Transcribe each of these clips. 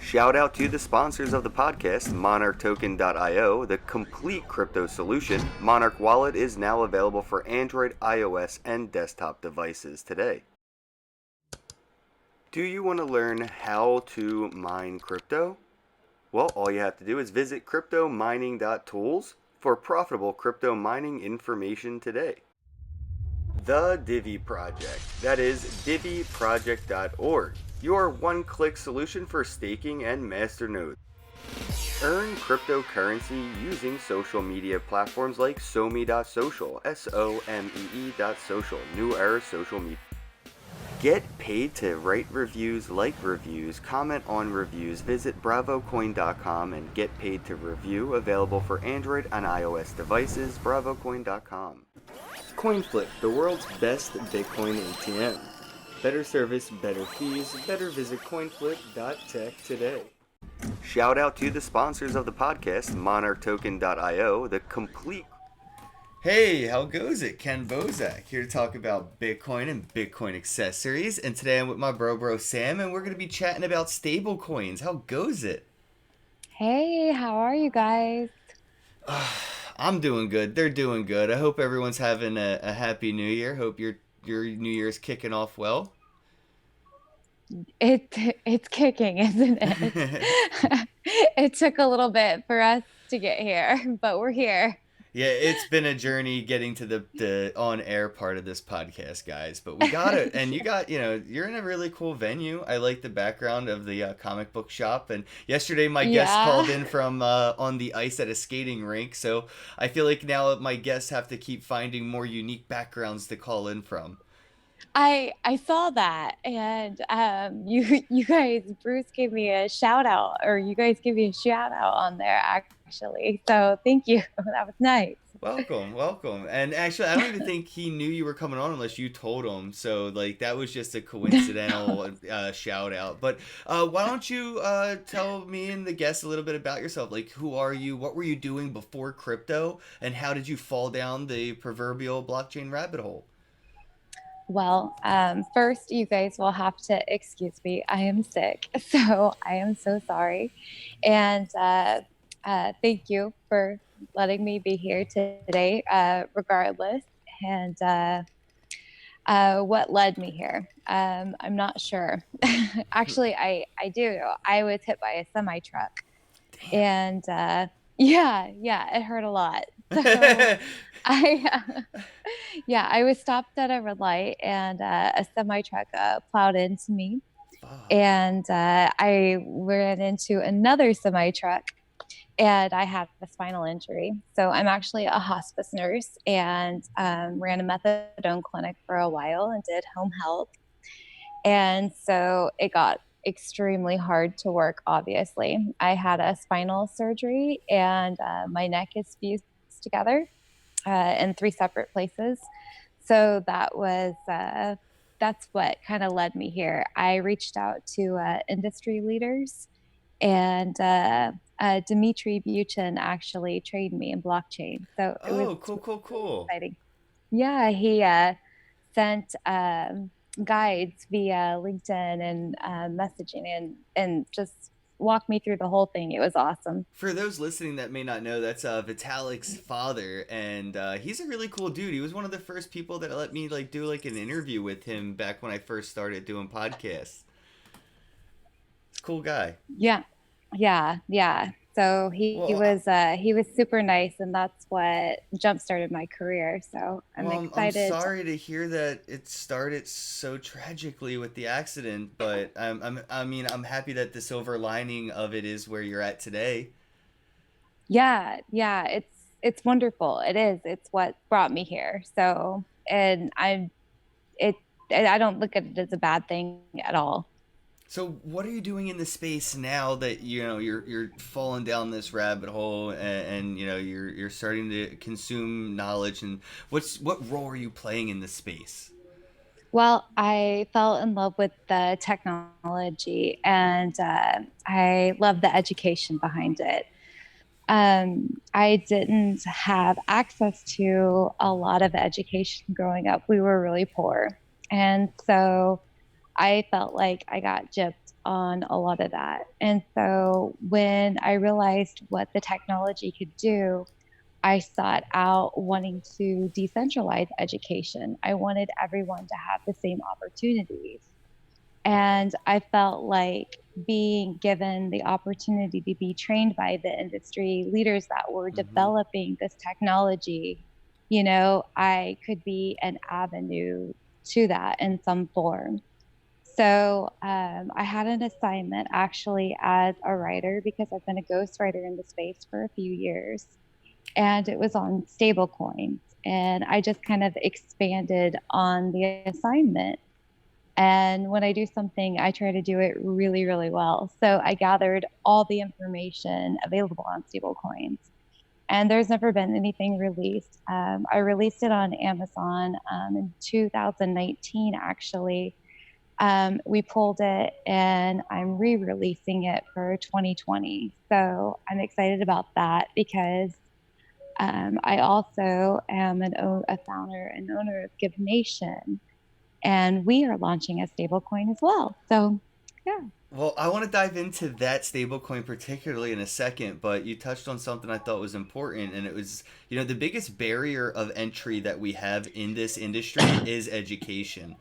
Shout out to the sponsors of the podcast, MonarchToken.io, the complete crypto solution. Monarch Wallet is now available for Android, iOS, and desktop devices today. Do you want to learn how to mine crypto? Well, all you have to do is visit cryptomining.tools for profitable crypto mining information today. The Divi Project, that is diviproject.org, your one-click solution for staking and masternodes. Earn cryptocurrency using social media platforms like SoMe.social, SOMEE.social, New Era Social Media. Get paid to write reviews, like reviews, comment on reviews. Visit bravocoin.com and get paid to review, available for Android and iOS devices, bravocoin.com. CoinFlip, the world's best Bitcoin ATM. Better service, better fees, better visit coinflip.tech today. Shout out to the sponsors of the podcast, MonarchToken.io, the complete... Hey, how goes it? Ken Bozak here to talk about Bitcoin and Bitcoin accessories. And today I'm with my bro Sam, and we're going to be chatting about stablecoins. How goes it? Hey, how are you guys? I'm doing good. They're doing good. I hope everyone's having a happy new year. Hope your new year's kicking off well. It it's kicking, isn't it? It took a little bit for us to get here, but we're here. Yeah, it's been a journey getting to the on air part of this podcast, guys. But we got it, and you Yeah. got you're in a really cool venue. I like the background of the comic book shop. And yesterday, my guest called Yeah. in from on the ice at a skating rink. So I feel like now my guests have to keep finding more unique backgrounds to call in from. I saw that and you guys Bruce gave me a shout out or you guys gave me a shout out on there actually. So thank you. That was nice. Welcome, welcome. And actually, I don't even think he knew you were coming on unless you told him. So, like, that was just a coincidental shout out. But why don't you tell me and the guests a little bit about yourself? Like, who are you? What were you doing before crypto? And how did you fall down the proverbial blockchain rabbit hole? Well, first, you guys will have to excuse me. I am sick, so I am so sorry. And thank you for letting me be here today, regardless. And what led me here? I'm not sure. Actually, I do. I was hit by a semi truck, and yeah, it hurt a lot. So Damn. I yeah, I was stopped at a red light and a semi truck plowed into me. Fuck. And I ran into another semi truck and I had a spinal injury. So I'm actually a hospice nurse and ran a methadone clinic for a while and did home health. And so it got extremely hard to work, obviously. I had a spinal surgery and my neck is fused together in three separate places. So that's what kind of led me here. I reached out to industry leaders, and Dimitri Buchin actually trained me in blockchain. So it was Oh, cool, cool, really cool. exciting. Yeah, he sent guides via LinkedIn and messaging and just walked me through the whole thing. It was awesome. For those listening that may not know, that's Vitalik's father, and he's a really cool dude. He was one of the first people that let me like do like an interview with him back when I first started doing podcasts. He's a cool guy. Yeah, yeah. So Well, he was super nice, and that's what jump started my career. So I'm I'm excited. sorry to hear that it started so tragically with the accident, but I mean, I'm happy that the silver lining of it is where you're at today. Yeah, it's wonderful. It is. It's what brought me here. So and it I don't look at it as a bad thing at all. So, what are you doing in the space now that you're falling down this rabbit hole, and you're starting to consume knowledge, and what role are you playing in this space? Well, I fell in love with the technology, and I love the education behind it. I didn't have access to a lot of education growing up. We were really poor. And so I felt like I got gypped. on a lot of that. And so when I realized what the technology could do, I sought out wanting to decentralize education. I wanted everyone to have the same opportunities. And I felt like being given the opportunity to be trained by the industry leaders that were Mm-hmm. developing this technology, you know, I could be an avenue to that in some form. So I had an assignment actually as a writer because I've been a ghostwriter in the space for a few years, and it was on stablecoins. And I just kind of expanded on the assignment. And when I do something, I try to do it really, really well. So I gathered all the information available on stablecoins. And there's never been anything released. I released it on Amazon in 2019, actually. We pulled it and I'm re releasing it for 2020. So I'm excited about that because I also am a founder and owner of Give Nation, and we are launching a stablecoin as well. So, yeah. Well, I want to dive into that stablecoin particularly in a second, but you touched on something I thought was important, and it was, the biggest barrier of entry that we have in this industry is education.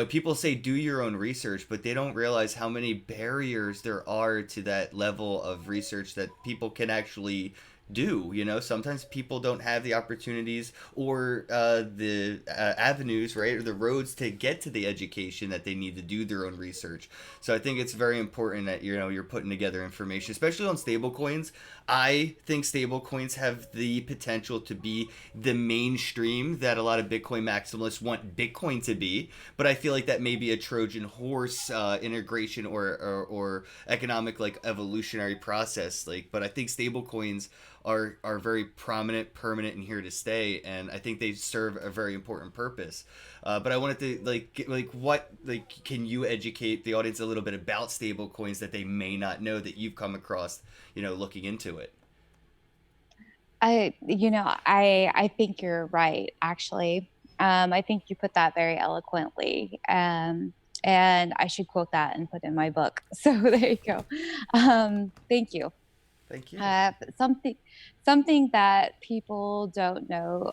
People say do your own research, but they don't realize how many barriers there are to that level of research that people can actually do. Sometimes people don't have the opportunities or the avenues, right, or the roads to get to the education that they need to do their own research. So I think it's very important that you're putting together information, especially on stablecoins. I think stablecoins have the potential to be the mainstream that a lot of Bitcoin maximalists want Bitcoin to be, but I feel like that may be a Trojan horse integration or economic like evolutionary process. But I think stablecoins are very prominent, permanent, and here to stay, and I think they serve a very important purpose. But I wanted to can you educate the audience a little bit about stablecoins that they may not know that you've come across, looking into it. I think you're right, actually. I think you put that very eloquently. And I should quote that and put in my book. So there you go. Thank you. Thank you. Uh, something, something that people don't know.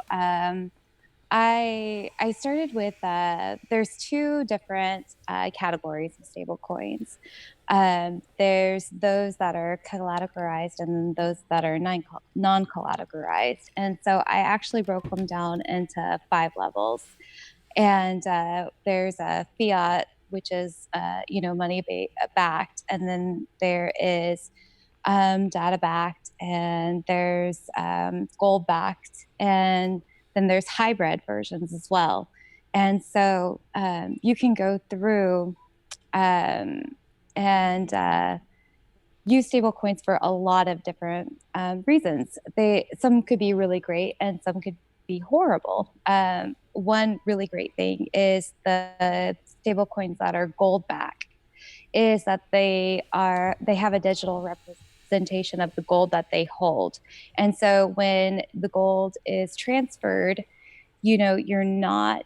I started with there's two different categories of stable coins. There's those that are collateralized and those that are non-collateralized. And so I actually broke them down into five levels. And there's a fiat, which is money backed, and then there is data backed, and there's gold backed, and then there's hybrid versions as well. And so you can go through um, and use stable coins for a lot of different reasons. Some could be really great and some could be horrible. One really great thing is the stable coins that are gold backed is that they have a digital representation of the gold that they hold. And so when the gold is transferred, you're not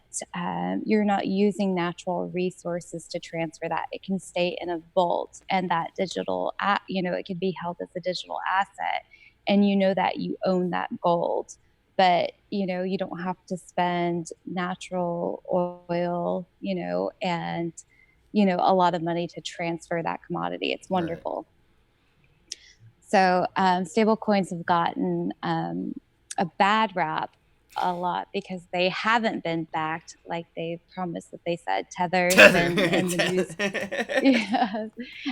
using natural resources to transfer that. It can stay in a vault, and that it can be held as a digital asset, and that you own that gold. But you don't have to spend natural oil, and a lot of money to transfer that commodity. It's Right. wonderful. So stable coins have gotten a bad rap a lot because they haven't been backed like they promised that they said. Tether's been in the news. Yeah.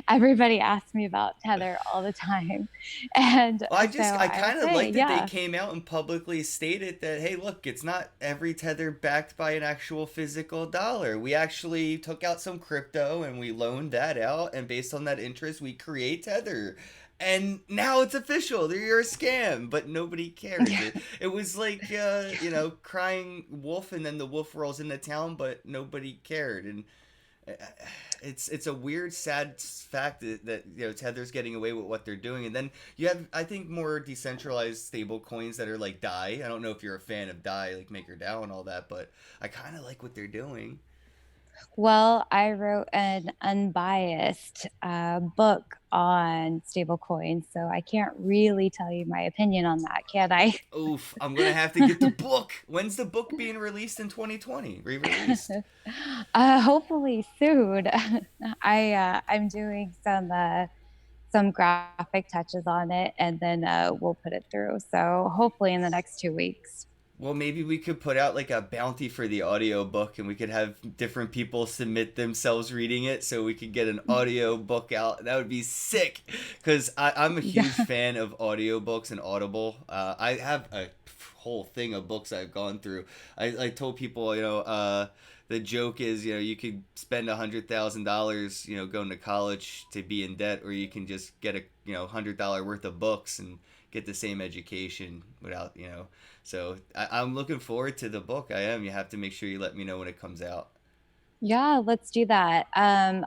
Everybody asks me about Tether all the time. And Well, so I I kind of say, like that they yeah, came out and publicly stated that, hey, look, it's not every tether backed by an actual physical dollar. We actually took out some crypto and we loaned that out, and based on that interest, we create tether. And now it's official. You're a scam, but nobody cares. yeah, It was like, crying wolf, and then the wolf rolls into town, but nobody cared. And it's a weird, sad fact that Tether's getting away with what they're doing, and then you have, I think, more decentralized stable coins that are like Dai. I don't know if you're a fan of Dai, like MakerDAO and all that, but I kind of like what they're doing. Well, I wrote an unbiased book on stablecoins, so I can't really tell you my opinion on that, can I? Oof, I'm gonna have to get the book. When's the book being released in 2020? Re-released? Hopefully soon. I'm doing some graphic touches on it, and then we'll put it through. So hopefully in the next 2 weeks. Well, maybe we could put out like a bounty for the audio book and we could have different people submit themselves reading it so we could get an audio book out. That would be sick because I'm a huge Yeah. fan of audiobooks and Audible. I have a whole thing of books I've gone through. I told people, the joke is, you could spend $100,000, going to college to be in debt, or you can just get a, $100 worth of books and get the same education without, so I'm looking forward to the book. I am. You have to make sure you let me know when it comes out. Yeah, let's do that. I'm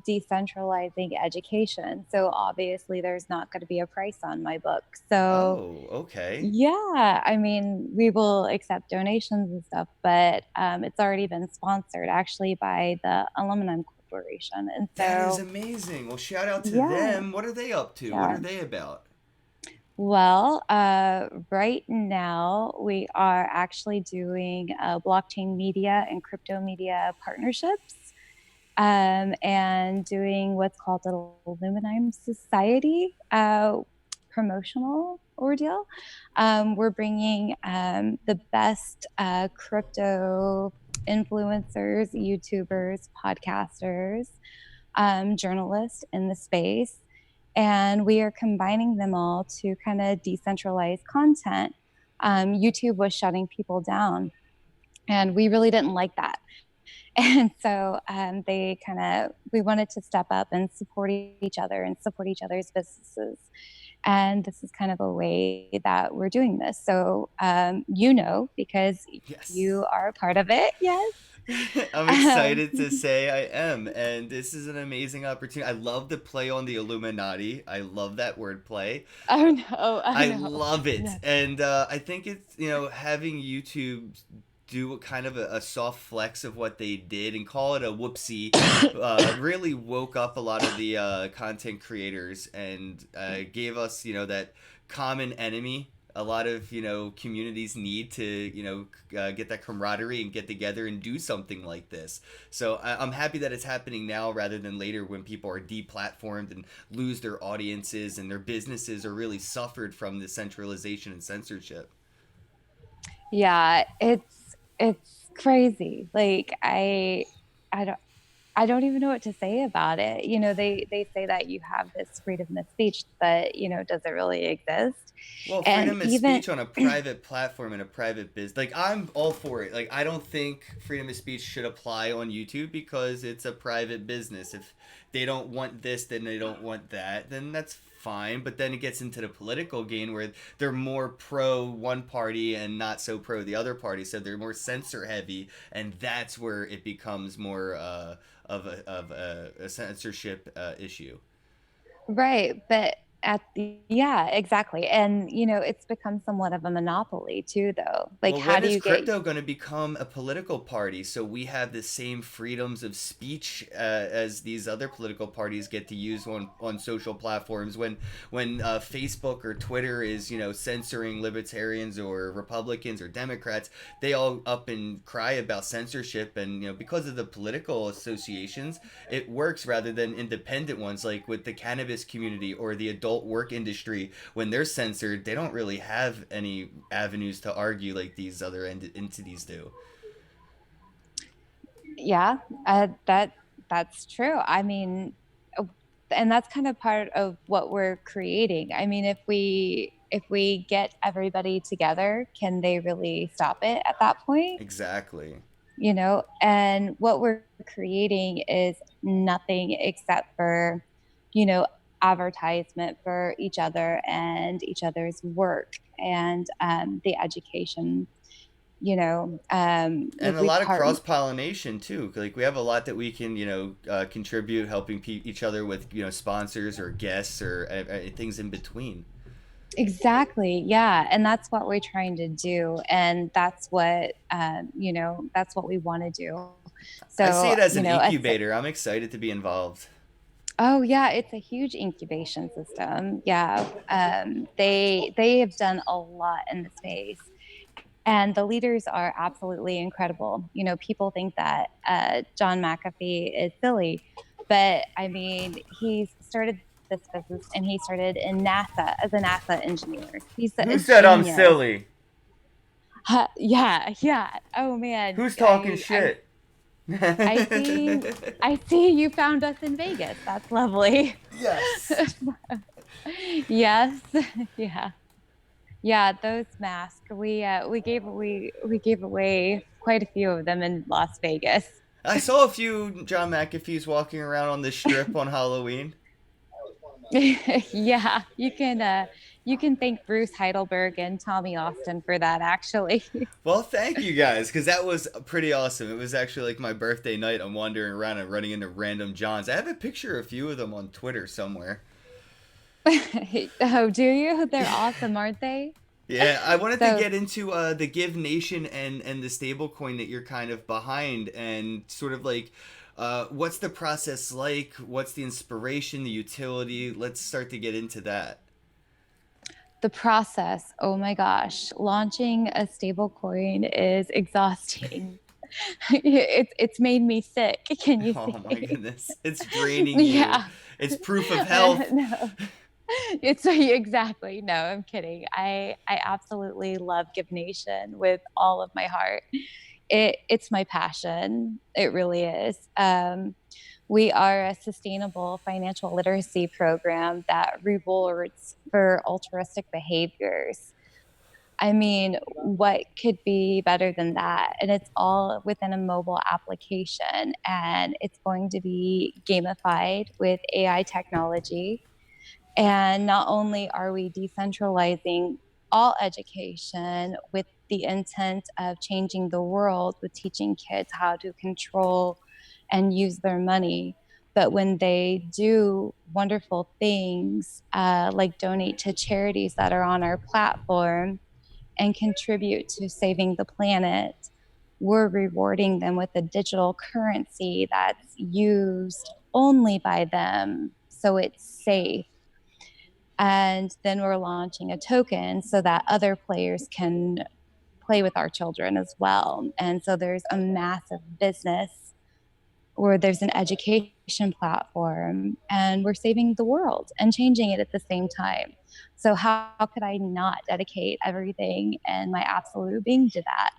decentralizing education, so obviously there's not going to be a price on my book. So, Oh, okay. yeah, I mean, we will accept donations and stuff, but it's already been sponsored actually by the Aluminum Corporation. And That is so, amazing. Well, shout out to yeah, them. What are they up to? What yeah. are they about? Well, right now we are actually doing blockchain media and crypto media partnerships, and doing what's called the Aluminum Society promotional ordeal. We're bringing the best crypto influencers, YouTubers, podcasters, journalists in the space. And we are combining them all to kind of decentralize content. YouTube was shutting people down, and we really didn't like that. And so we wanted to step up and support each other and support each other's businesses. And this is kind of a way that we're doing this. So, because Yes. you are a part of it. Yes. I'm Um, excited to say I am, and this is an amazing opportunity. I love the play on the Illuminati. I love that wordplay. oh no, oh I no. love it, No. and I think it's having YouTube do a kind of a soft flex of what they did and call it a whoopsie really woke up a lot of the content creators and gave us that common enemy a lot of communities need to get that camaraderie and get together and do something like this. So I'm happy that it's happening now rather than later when people are deplatformed and lose their audiences and their businesses are really suffered from the centralization and censorship. Yeah, it's crazy. Like I don't I don't even know what to say about it. They say that you have this freedom of speech, but does it really exist? Well, And freedom of even speech on a private platform and a private business. Like, I'm all for it. Like, I don't think freedom of speech should apply on YouTube because it's a private business. If they don't want this, then they don't want that, then that's fine. But then it gets into the political game where they're more pro one party and not so pro the other party. So they're more censor heavy. And that's where it becomes more of a censorship issue. right, but yeah, exactly. And it's become somewhat of a monopoly too, though. Like, Well, how when do is you get crypto going to become a political party so we have the same freedoms of speech as these other political parties get to use on social platforms? When Facebook or Twitter is censoring libertarians or Republicans or Democrats, they all up and cry about censorship, and because of the political associations, it works rather than independent ones like with the cannabis community or the adult work industry. When they're censored, they don't really have any avenues to argue like these other entities do. yeah, that's true. I mean, uh, and that's kind of part of what we're creating. I mean, if we get everybody together, can they really stop it at that point? Exactly. And what we're creating is nothing except for, you know, advertisement for each other and each other's work, and the education, And a we lot of part cross pollination too. Like we have a lot that we can, contribute, helping each other with, sponsors or guests or things in between. exactly, yeah, and that's what we're trying to do, and that's what we want to do. I see So, it as you an know, incubator. I'm excited to be involved. oh yeah, it's a huge incubation system. Yeah, they have done a lot in the space, and the leaders are absolutely incredible. You know, people think that John McAfee is silly, but I mean, he's started this business and he started in NASA as a NASA engineer. He's Who a said I'm genius. silly? Yeah, yeah. Oh man, Who's talking shit? I see. I see you found us in Vegas. That's lovely. Yes. Yes. Yeah. Yeah, those masks. We gave away quite a few of them in Las Vegas. I saw a few John McAfee's walking around on the strip on Halloween. Yeah, you can thank Bruce Heidelberg and Tommy Austin for that actually. Well, thank you guys, because that was pretty awesome. It was actually like my birthday night. I'm wandering around and running into random Johns. I have a picture of a few of them on Twitter somewhere. Oh, do you? They're awesome, aren't they? Yeah, I wanted to So get into the Give Nation and the stablecoin that you're kind of behind, and sort of like, what's the process like? What's the inspiration, the utility? Let's start to get into that. the process, oh my gosh, launching a stable coin is exhausting. It's made me sick. Can you Oh my see? goodness, it's draining you. Yeah. It's proof of health. No. It's exactly. No, I'm kidding. I absolutely love Give Nation with all of my heart. It's my passion. It really is. We are a sustainable financial literacy program that rewards for altruistic behaviors. I mean, what could be better than that? And it's all within a mobile application, and it's going to be gamified with AI technology. And not only are we decentralizing all education with the intent of changing the world, with teaching kids how to control and use their money, but when they do wonderful things like donate to charities that are on our platform and contribute to saving the planet, we're rewarding them with a digital currency that's used only by them. So it's safe, and then we're launching a token so that other players can play with our children as well. And so there's a massive business where there's an education platform, and we're saving the world and changing it at the same time. So how could I not dedicate everything and my absolute being to that?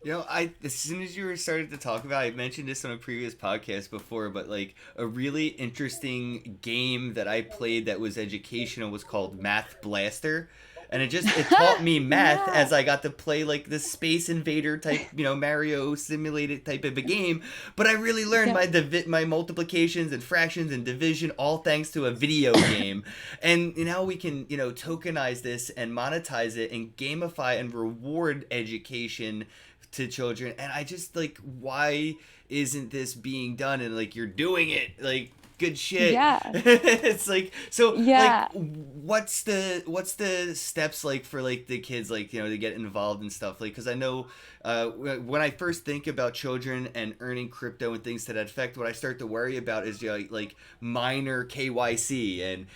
You know, I as soon as you were started to talk about, I mentioned this on a previous podcast before, but like a really interesting game that I played that was educational was called Math Blaster, and it taught me math Yeah. as I got to play like this Space Invader type, Mario simulated type of a game. But I really learned Yeah. my multiplications and fractions and division all thanks to a video game, and now we can tokenize this and monetize it and gamify and reward education to children. And I just like, why isn't this being done? And like, you're doing it, like, good shit. Yeah. It's like, so like, Yeah. what's the steps like for like the kids, like, to get involved and stuff, like, because I know when I first think about children and earning crypto and things to that effect, what I start to worry about is like minor KYC and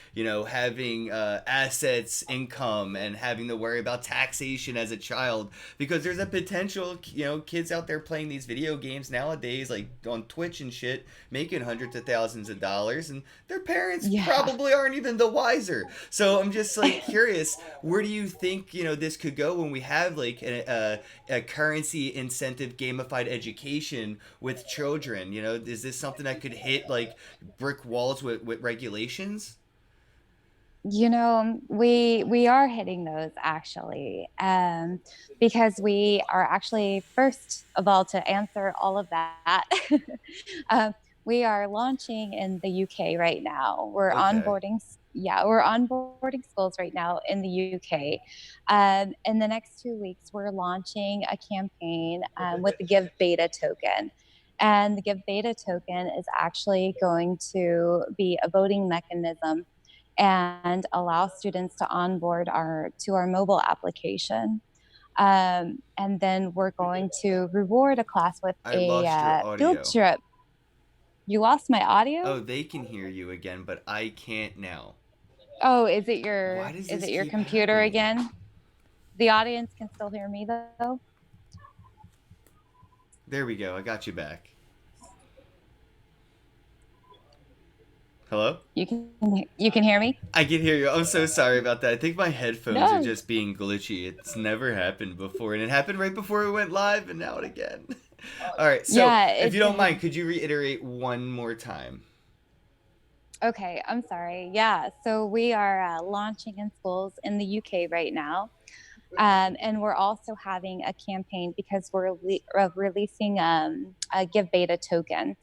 having assets, income, and having to worry about taxation as a child, because there's a potential kids out there playing these video games nowadays, like on Twitch and shit, making hundreds of thousands of dollars, and their parents Yeah. probably aren't even the wiser. So I'm just like curious, where do you think this could go when we have like a currency incentive gamified education with children? Is this something that could hit like brick walls with regulations? We are hitting those actually, because we are actually, first of all, to answer all of that, um, we are launching in the UK right now. Okay. Yeah, we're onboarding schools right now in the UK. In the next 2 weeks, we're launching a campaign with the Give Beta token. And the Give Beta token is actually going to be a voting mechanism and allow students to onboard our to our mobile application. And then we're going to reward a class with I a lost your field audio. trip. You lost my Oh, audio? they can hear you again, but I can't now. Oh, Why does is this it your keep computer happening? again? The audience can still hear me though. There we go. I got you back. Hello? You can hear me? I can hear you. I'm so sorry about that. I think my headphones are No. just being glitchy. It's never happened before, and it happened right before we went live, and now it again. All right, so Yeah, if it you don't did. mind, could you reiterate one more time? Okay, I'm sorry. Yeah, so we are launching in schools in the UK right now. And we're also having a campaign because releasing a Give Beta token.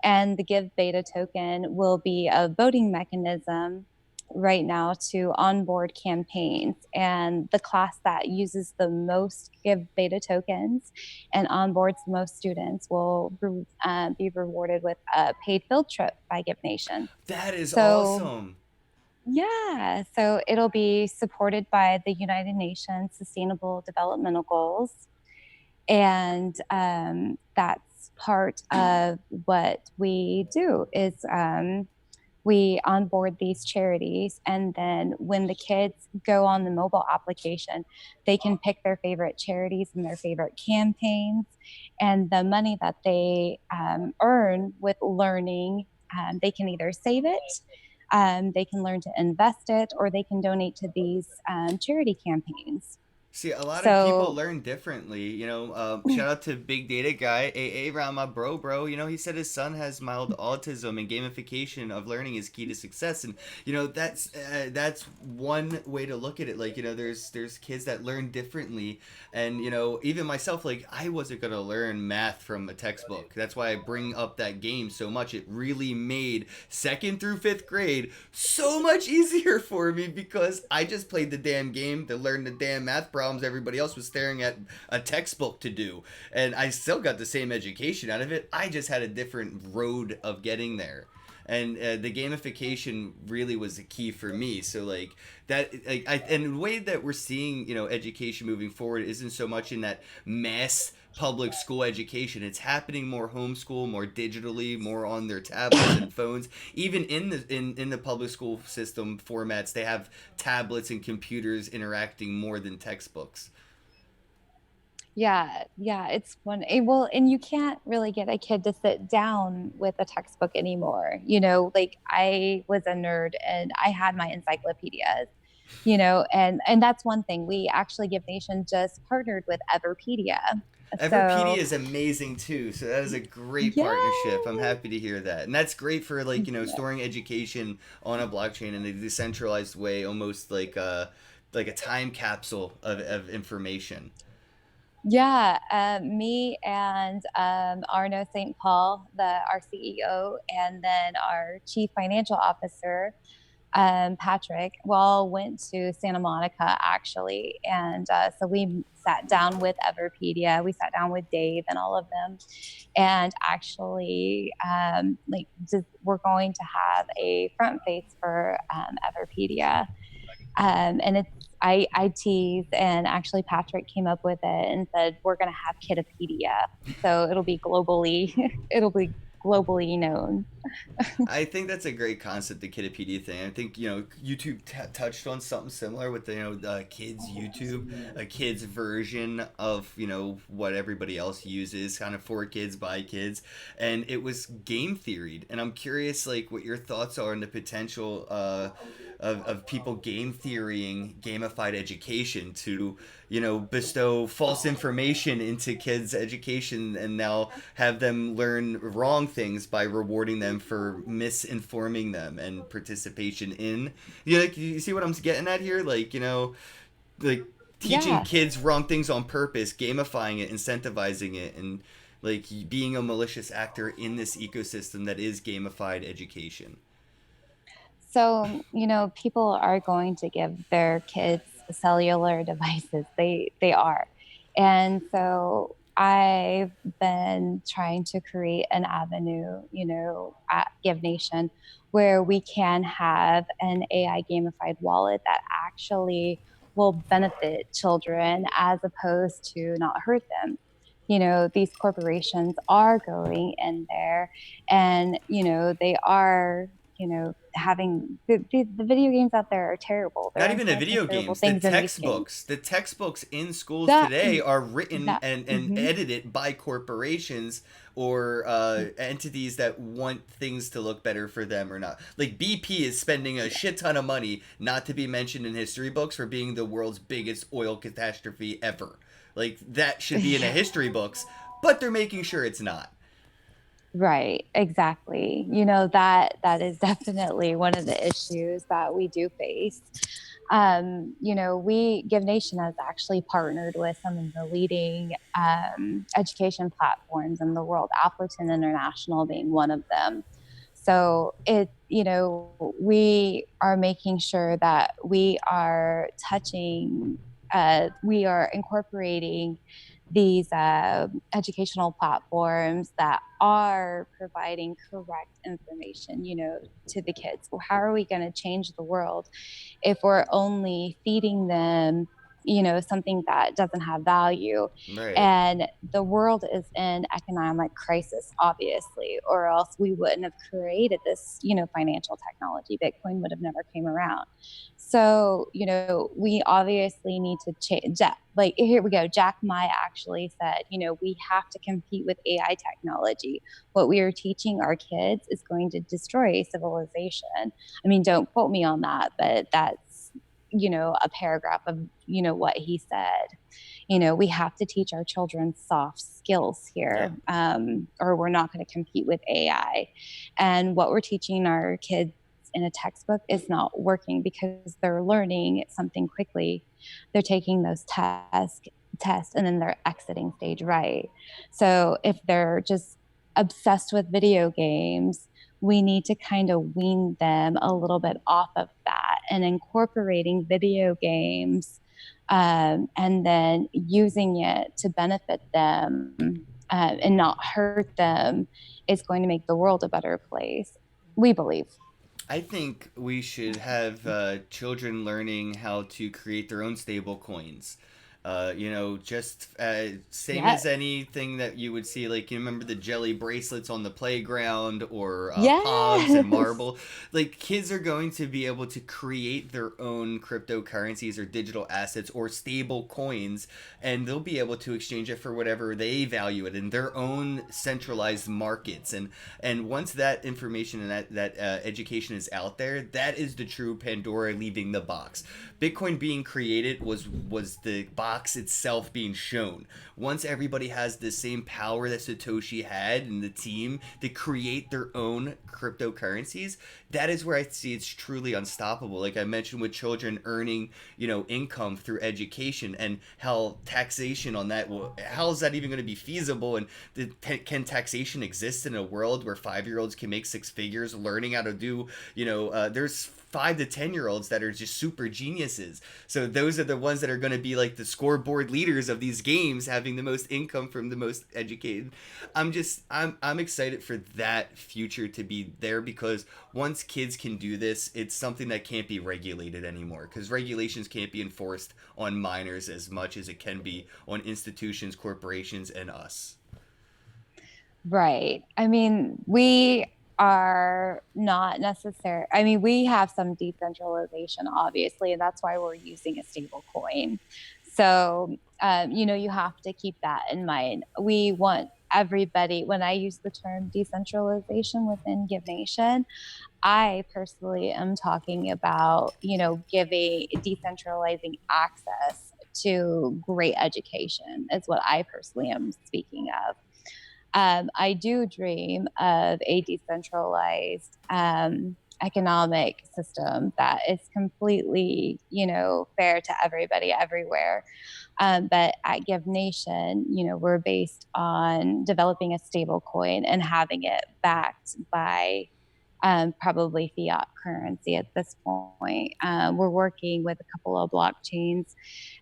And the Give Beta token will be a voting mechanism right now to onboard campaigns. And the class that uses the most Give Beta tokens and onboards the most students will be rewarded with a paid field trip by Give Nation. That is So awesome. yeah, so it'll be supported by the United Nations Sustainable Developmental Goals. And that's part of what we do is we onboard these charities, and then when the kids go on the mobile application, they can pick their favorite charities and their favorite campaigns, and the money that they earn with learning, they can either save it, they can learn to invest it, or they can donate to these charity campaigns. See, a lot of people So learn differently. Shout out to Big Data Guy, AA around my bro. He said his son has mild autism, and gamification of learning is key to success. And that's one way to look at it. Like, there's kids that learn differently, and even myself, like I wasn't gonna learn math from a textbook. That's why I bring up that game so much. It really made second through fifth grade so much easier for me because I just played the damn game to learn the damn math problems everybody else was staring at a textbook to do. And I still got the same education out of it. I just had a different road of getting there. And the gamification really was the key for me. So like that, and the way that we're seeing education moving forward isn't so much in that mass public school education. It's happening more homeschool, more digitally, more on their tablets and phones. Even in the public school system formats, they have tablets and computers interacting more than textbooks. yeah, it's well, and you can't really get a kid to sit down with a textbook anymore. Like I was a nerd and I had my encyclopedias, and that's one thing. We actually Give Nation just partnered with Everpedia. Everpedia So is amazing too, so that is a great partnership. I'm yeah, happy to hear that, and that's great for like storing education on a blockchain in a decentralized way, almost like a time capsule of information. yeah, me and Arno St. Paul, our CEO, and then our chief financial officer, Patrick, well, went to Santa Monica actually. And so we sat down with Everpedia, we sat down with Dave and all of them. And actually, like, we're going to have a front face for Everpedia. And I teased, and actually Patrick came up with it and said we're going to have Kiddopedia, so it'll be globally, it'll be globally known. I think that's a great concept, the Kiddopedia thing. I think YouTube touched on something similar with the kids YouTube, a kids version of what everybody else uses, kind of for kids by kids, and it was game theoried. And I'm curious, like, what your thoughts are on the potential of people game theorying gamified education to bestow false information into kids' education and now have them learn wrong things by rewarding them for misinforming them and participation in like you see what I'm getting at here, like like teaching Yeah. kids wrong things on purpose, gamifying it, incentivizing it, and like being a malicious actor in this ecosystem that is gamified education. So, people are going to give their kids cellular devices. They are. And so I've been trying to create an avenue, at Give Nation where we can have an AI gamified wallet that actually will benefit children as opposed to not hurt them. You know, these corporations are going in there and, you know, they are, you know, having the video games out there are terrible. They're Not even the encouraging video terrible games, the things in these games. textbooks. The textbooks in schools That, today are written that, and mhm. edited by corporations or entities that want things to look better for them or not. Like BP is spending a shit ton of money, not to be mentioned in history books, for being the world's biggest oil catastrophe ever. Like that should be in the Yeah. history books, but they're making sure it's not. Right, exactly. You know, that is definitely one of the issues that we do face. You know, we Give Nation has actually partnered with some of the leading education platforms in the world, Appleton International being one of them. So you know, we are making sure that we are incorporating these educational platforms that are providing correct information, you know, to the kids. Well, how are we going to change the world if we're only feeding them, you know, something that doesn't have value? Right. And the world is in economic crisis, obviously, or else we wouldn't have created this, you know, financial technology. Bitcoin would have never came around. So, you know, we obviously need to change. Like, here we go. Jack Ma actually said, you know, we have to compete with AI technology. What we are teaching our kids is going to destroy civilization. I mean, don't quote me on that, but that's, you know, a paragraph of, you know, what he said. You know, we have to teach our children soft skills Yeah. here, or we're not going to compete with AI. And what we're teaching our kids in a textbook is not working because they're learning something quickly. They're taking those tests and then they're exiting stage right. So if they're just obsessed with video games, we need to kind of wean them a little bit off of that and incorporating video games, and then using it to benefit them, and not hurt them, is going to make the world a better place, we believe. I think we should have children learning how to create their own stable coins. You know, just same as Yes. anything that you would see, like you remember the jelly bracelets on the playground or pogs and Yes. marble. Like kids are going to be able to create their own cryptocurrencies or digital assets or stable coins, and they'll be able to exchange it for whatever they value it in their own centralized markets. And once that information and that education is out there, that is the true Pandora leaving the box. Bitcoin being created was the box itself being shown. Once everybody has the same power that Satoshi had and the team to create their own cryptocurrencies, that is where I see it's truly unstoppable. Like I mentioned with children earning, you know, income through education and how taxation on that how is that even going to be feasible? And can taxation exist in a world where 5-year-olds can make six figures learning how to do, you know, there's 5 to 10-year-olds that are just super geniuses. So those are the ones that are going to be like the scoreboard leaders of these games, having the most income from the most educated. I'm excited for that future to be there, because once kids can do this, it's something that can't be regulated anymore, because regulations can't be enforced on minors as much as it can be on institutions, corporations, and us. Right. I mean, we are not necessary. I mean, we have some decentralization, obviously, and that's why we're using a stable coin. So, you know, you have to keep that in mind. We want everybody, when I use the term decentralization within Give Nation, I personally am talking about, you know, giving decentralizing access to great education, is what I personally am speaking of. I do dream of a decentralized economic system that is completely, you know, fair to everybody everywhere. But at Give Nation, you know, we're based on developing a stable coin and having it backed by probably fiat currency at this point. We're working with a couple of blockchains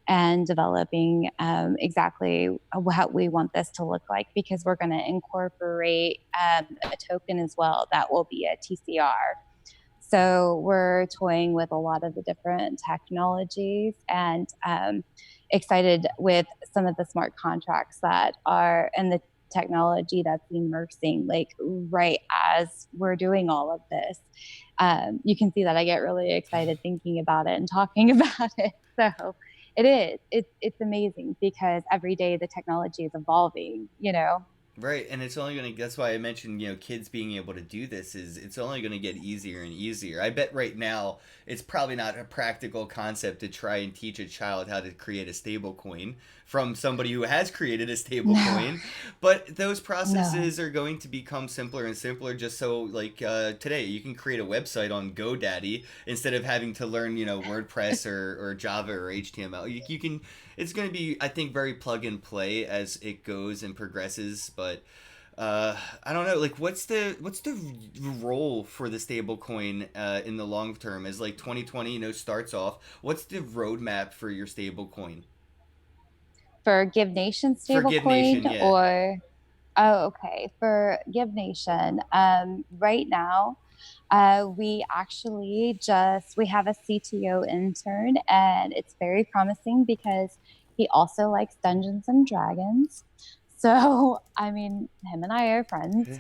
and developing exactly what we want this to look like, because we're going to incorporate a token as well that will be a TCR. So we're toying with a lot of the different technologies and excited with some of the smart contracts that are and the technology that's immersing like right as we're doing all of this. You can see that I get really excited thinking about it and talking about it. So it is. It's amazing because every day the technology is evolving, you know. Right, and it's only gonna. That's why I mentioned, kids being able to do this is it's only gonna get easier and easier. I bet right now it's probably not a practical concept to try and teach a child how to create a stable coin from somebody who has created a stable No, coin, but those no. processes are going to become simpler and simpler. Just so like today, you can create a website on GoDaddy instead of having to learn, WordPress or Java or HTML. You can it's going to be, I think, very plug and play as it goes and progresses. But I don't know, like what's the role for the stablecoin in the long term? As like 2020, starts off. What's the roadmap for your stablecoin? For Give Nation Forgive stablecoin Nation, yeah. or oh, okay. For Give Nation, right now, we actually just we have a CTO intern, and it's very promising because he also likes Dungeons and Dragons. So, I mean, him and I are friends,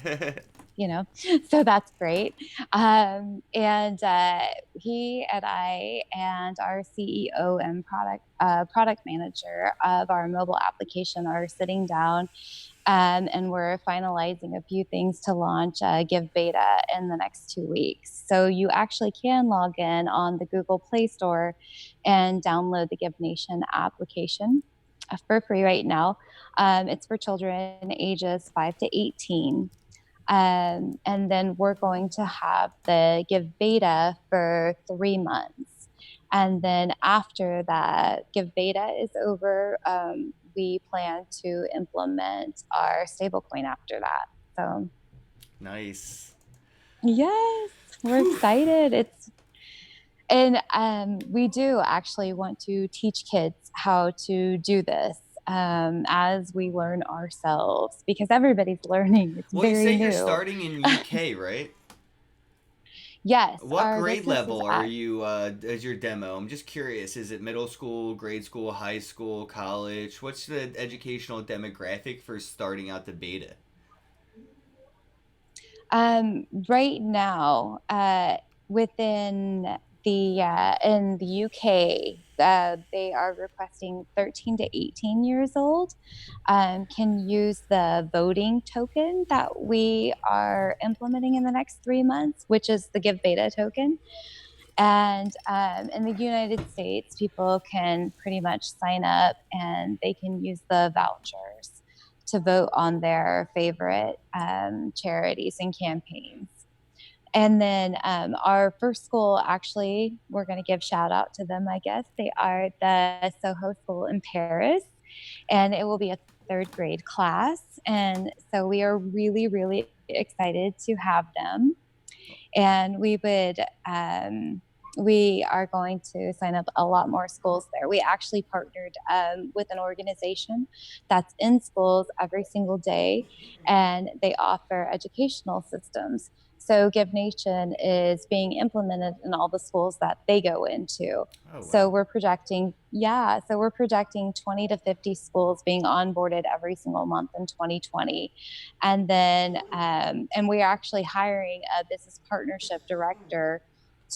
you know, so that's great. And he and I and our CEO and product manager of our mobile application are sitting down, and we're finalizing a few things to launch Give Beta in the next 2 weeks. So you actually can log in on the Google Play Store and download the Give Nation application for free right now. It's for children ages 5 to 18. And then we're going to have the Give Beta for 3 months. And then after that Give Beta is over, we plan to implement our stablecoin after that. So, Nice. yes, we're Whew. excited. And we do actually want to teach kids how to do this as we learn ourselves because everybody's learning. It's Well, you say very you're new. starting in UK, right? Yes, What our grade business is level are at you as your demo? I'm just curious. Is it middle school, grade school, high school, college? What's the educational demographic for starting out the beta? right now, within in the UK, they are requesting 13 to 18 years old can use the voting token that we are implementing in the next 3 months, which is the Give Beta token. And in the United States, people can pretty much sign up and they can use the vouchers to vote on their favorite charities and campaigns. And then our first school, actually, we're going to give shout out to them, I guess. They are the Soho School in Paris, and it will be a third grade class. And so we are really, really excited to have them, and we are going to sign up a lot more schools there. We actually partnered with an organization that's in schools every single day, and they offer educational systems. So Give Nation is being implemented in all the schools that they go into. Oh So wow. we're projecting, yeah, so we're projecting 20 to 50 schools being onboarded every single month in 2020. And then, and we're actually hiring a business partnership director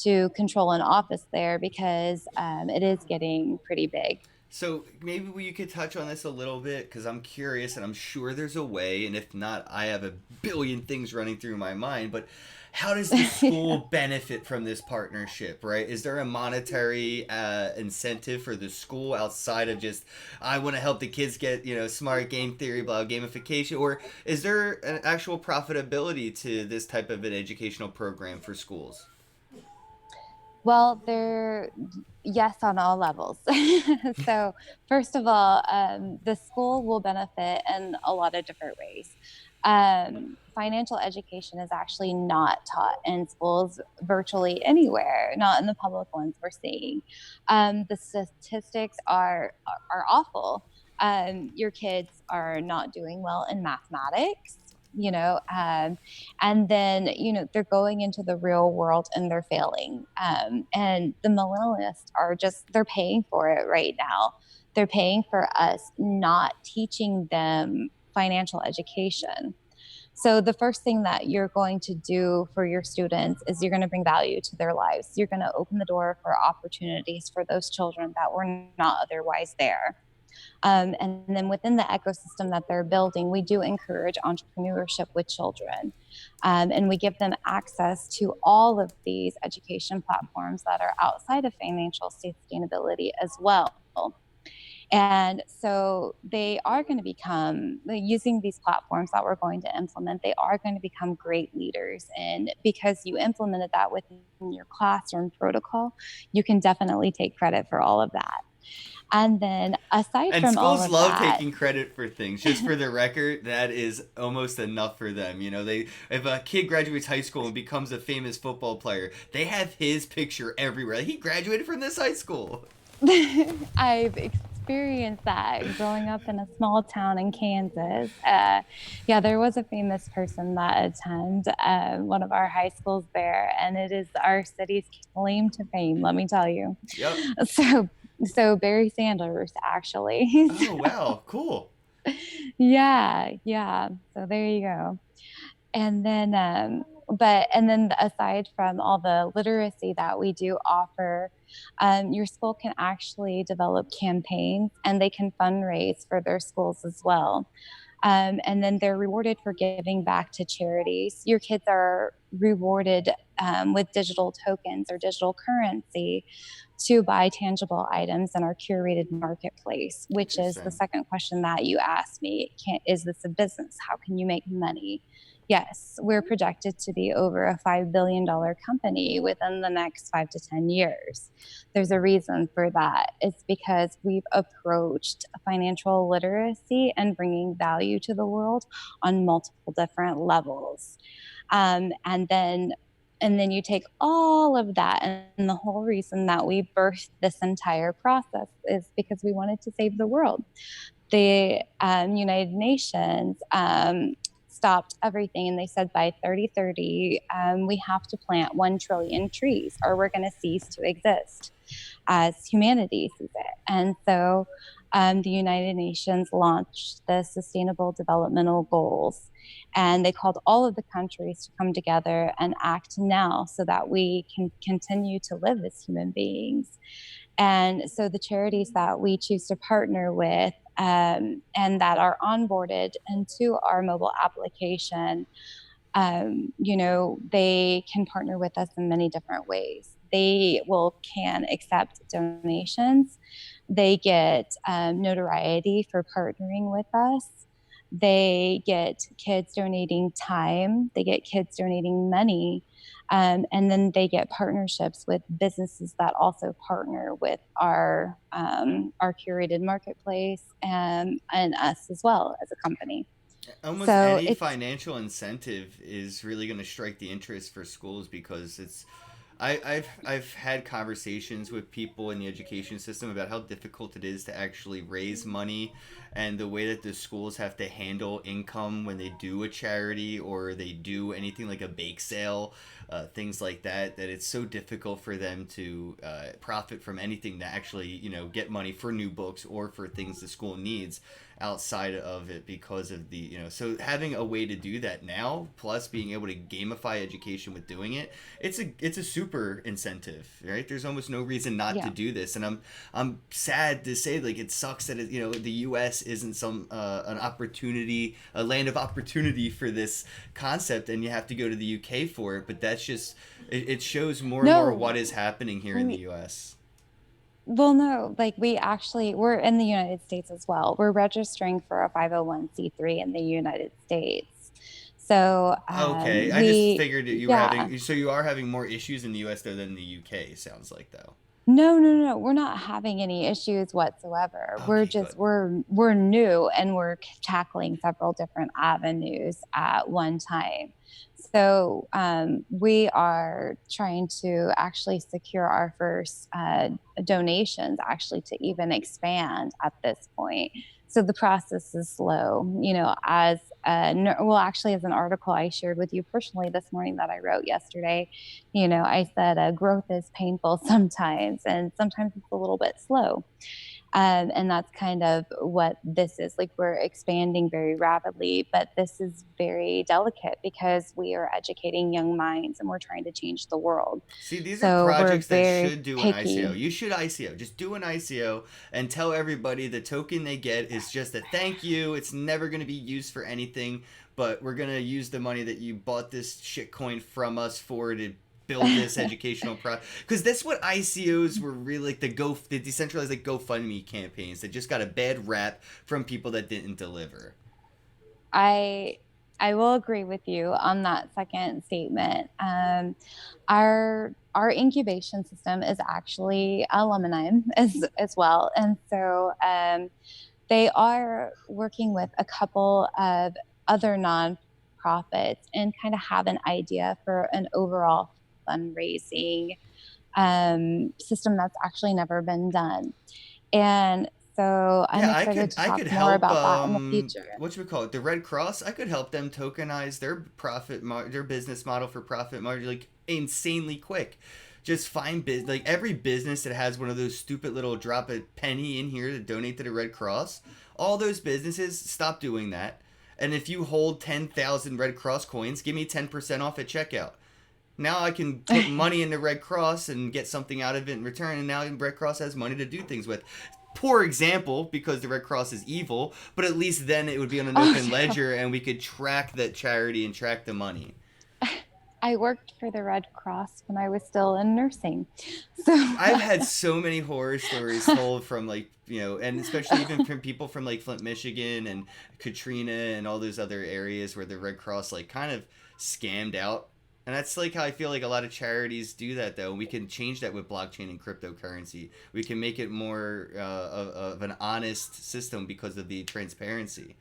to control an office there because it is getting pretty big. So maybe you could touch on this a little bit because I'm curious and I'm sure there's a way, and if not, I have a billion things running through my mind. But how does the Yeah. school benefit from this partnership? Right? Is there a monetary incentive for the school outside of just I want to help the kids get smart game theory, blah gamification, or is there an actual profitability to this type of an educational program for schools? Well, they're yes on all levels. So, first of all, the school will benefit in a lot of different ways. Financial education is actually not taught in schools virtually anywhere, not in the public ones we're seeing. The statistics are awful. Your kids are not doing well in mathematics. and then, they're going into the real world and they're failing. And the millennialists are just, they're paying for it right now. They're paying for us not teaching them financial education. So the first thing that you're going to do for your students is you're going to bring value to their lives. You're going to open the door for opportunities for those children that were not otherwise there. And then within the ecosystem that they're building, we do encourage entrepreneurship with children. And we give them access to all of these education platforms that are outside of financial sustainability as well. And so they are going to become, using these platforms that we're going to implement, they are going to become great leaders. And because you implemented that within your classroom protocol, you can definitely take credit for all of that. And then aside And from all schools of love that, taking credit for things. Just for the record, that is almost enough for them. They if a kid graduates high school and becomes a famous football player, they have his picture everywhere. Like, he graduated from this high school. I've experienced that growing up in a small town in Kansas. Yeah, there was a famous person that attended one of our high schools there, and it is our city's claim to fame, let me tell you. Yep. So, so Barry Sanders, actually. Oh wow, cool. Yeah, yeah. So there you go. And then, and then aside from all the literacy that we do offer, your school can actually develop campaigns and they can fundraise for their schools as well. And then they're rewarded for giving back to charities. Your kids are rewarded with digital tokens or digital currency to buy tangible items in our curated marketplace, which is the Interesting. second question that you asked me. Is this a business? How can you make money? Yes, we're projected to be over a $5 billion company within the next 5 to 10 years. There's a reason for that. It's because we've approached financial literacy and bringing value to the world on multiple different levels. And then you take all of that, and the whole reason that we birthed this entire process is because we wanted to save the world. The United Nations stopped everything, and they said by 2030 we have to plant 1 trillion trees or we're going to cease to exist as humanity sees it. And so the United Nations launched the Sustainable Developmental Goals, and they called all of the countries to come together and act now so that we can continue to live as human beings. And so the charities that we choose to partner with and that are onboarded into our mobile application, they can partner with us in many different ways. They can accept donations. They get notoriety for partnering with us. They get kids donating time. They get kids donating money. And then they get partnerships with businesses that also partner with our curated marketplace and us as well as a company. Almost So any it's financial incentive is really going to strike the interest for schools, because I've had conversations with people in the education system about how difficult it is to actually raise money, and the way that the schools have to handle income when they do a charity or they do anything like a bake sale, things like that. That it's so difficult for them to profit from anything to actually get money for new books or for things the school needs outside of it, because of the so having a way to do that now, plus being able to gamify education with doing it, it's a super incentive, right? There's almost no reason not to yeah. do this. And I'm sad to say, like, it sucks that the US isn't some an opportunity, a land of opportunity for this concept, and you have to go to the UK for it. But that's just it shows more and more No, what is happening here in the we US. well, no, like we're in the United States as well. We're registering for a 501(c)(3) in the United States. So Okay, I just we, figured that you were yeah. having, so you are having more issues in the US though than the UK, sounds like, though. No, no, no, we're not having any issues whatsoever. We're Okay, just good. we're new and we're tackling several different avenues at one time. So we are trying to actually secure our first donations, actually, to even expand at this point. So the process is slow, as well, actually, as an article I shared with you personally this morning that I wrote yesterday, I said growth is painful sometimes, and sometimes it's a little bit slow. And that's kind of what this is. Like, we're expanding very rapidly, but this is very delicate because we are educating young minds and we're trying to change the world. See, these are So we're projects that very should do an ICO. picky. You should ICO. Just do an ICO and tell everybody the token they get is just a thank you. It's never going to be used for anything, but we're going to use the money that you bought this shitcoin from us for to build this educational product. Because that's what ICOs were really like, the decentralized like GoFundMe campaigns that just got a bad rap from people that didn't deliver. I I will agree with you on that second statement. Our incubation system is actually alumni as well, and so they are working with a couple of other nonprofits and kind of have an idea for an overall fundraising system that's actually never been done. And so I'm Yeah, excited to I talk could more help about that in the future. what should we call it? The Red Cross. I could help them tokenize their business model for profit margin like insanely quick. Just find like every business that has one of those stupid little drop a penny in here to donate to the Red Cross. All those businesses stop doing that. And if you hold 10,000 Red Cross coins, give me 10% off at checkout. Now I can put money in the Red Cross and get something out of it in return, and now Red Cross has money to do things with. Poor example because the Red Cross is evil, but at least then it would be on an Oh, open ledger and we could track that charity and track the money. I worked for the Red Cross when I was still in nursing. So I've had so many horror stories told from like, and especially even from people from like Flint, Michigan and Katrina and all those other areas where the Red Cross like kind of scammed out. And that's like how I feel like a lot of charities do that though. We can change that with blockchain and cryptocurrency. We can make it more of an honest system because of the transparency.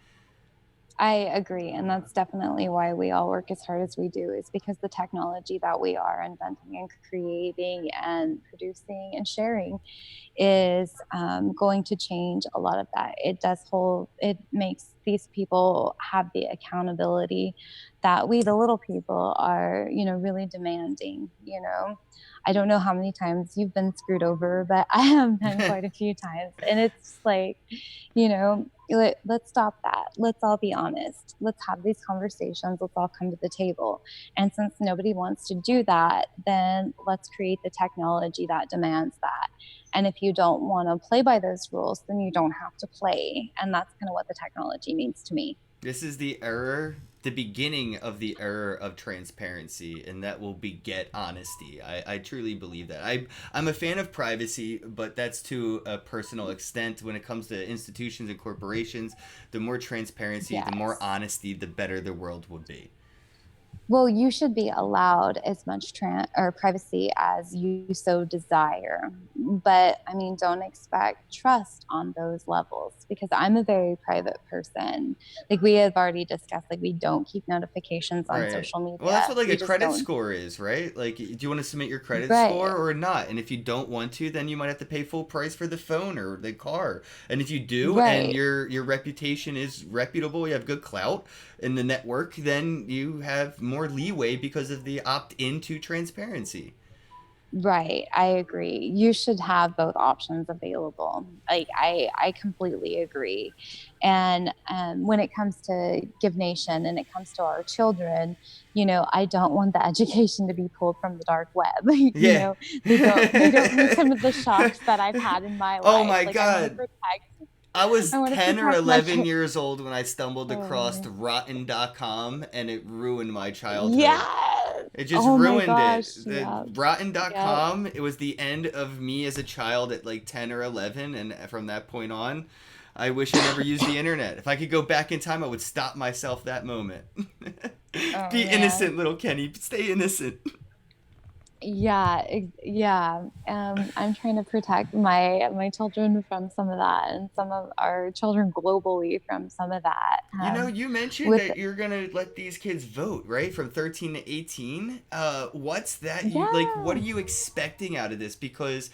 I agree. And that's definitely why we all work as hard as we do, is because the technology that we are inventing and creating and producing and sharing is going to change a lot of that. It makes these people have the accountability that we, the little people, are, really demanding. I don't know how many times you've been screwed over, but I have been quite a few times. And it's like, let's stop that. Let's all be honest. Let's have these conversations. Let's all come to the table. And since nobody wants to do that, then let's create the technology that demands that. And if you don't want to play by those rules, then you don't have to play. And that's kind of what the technology means to me. This is the beginning of the era of transparency, and that will beget honesty. I truly believe that. I'm a fan of privacy, but that's to a personal extent. When it comes to institutions and corporations, the more transparency, the more Yes. honesty, the better the world would be. Well, you should be allowed as much or privacy as you so desire. But I mean, don't expect trust on those levels, because I'm a very private person. Like we have already discussed, like we don't keep notifications on Right. social Well, that's media. what like We a just credit don't. score is, right? Like, do you want to submit your credit score Right. or not? And if you don't want to, then you might have to pay full price for the phone or the car. And if you do, and Right. your reputation is reputable, you have good clout in the network, then you have more leeway because of the opt into transparency. Right, I agree. You should have both options available. Like I completely agree. And when it comes to Give Nation and it comes to our children, I don't want the education to be pulled from the dark web. Yeah. They don't need some of the shocks that I've had in my Oh life. my Like I want to god. protect. I was I want to 10 or protect my 11 kids. years old when I stumbled across Oh, rotten.com and it ruined my childhood. yes. It just Oh my ruined gosh. it. The Yeah. Yep. rotten.com, it was the end of me as a child at like 10 or 11, and from that point on, I wish I never used the internet. If I could go back in time, I would stop myself that moment. Oh Be man. innocent, little Kenny. Stay innocent. Yeah. I'm trying to protect my children from some of that, and some of our children globally from some of that. You know, you mentioned With that you're gonna let these kids vote, right, from 13 to 18. What's that? You like? What are Yeah, you expecting out of this? Because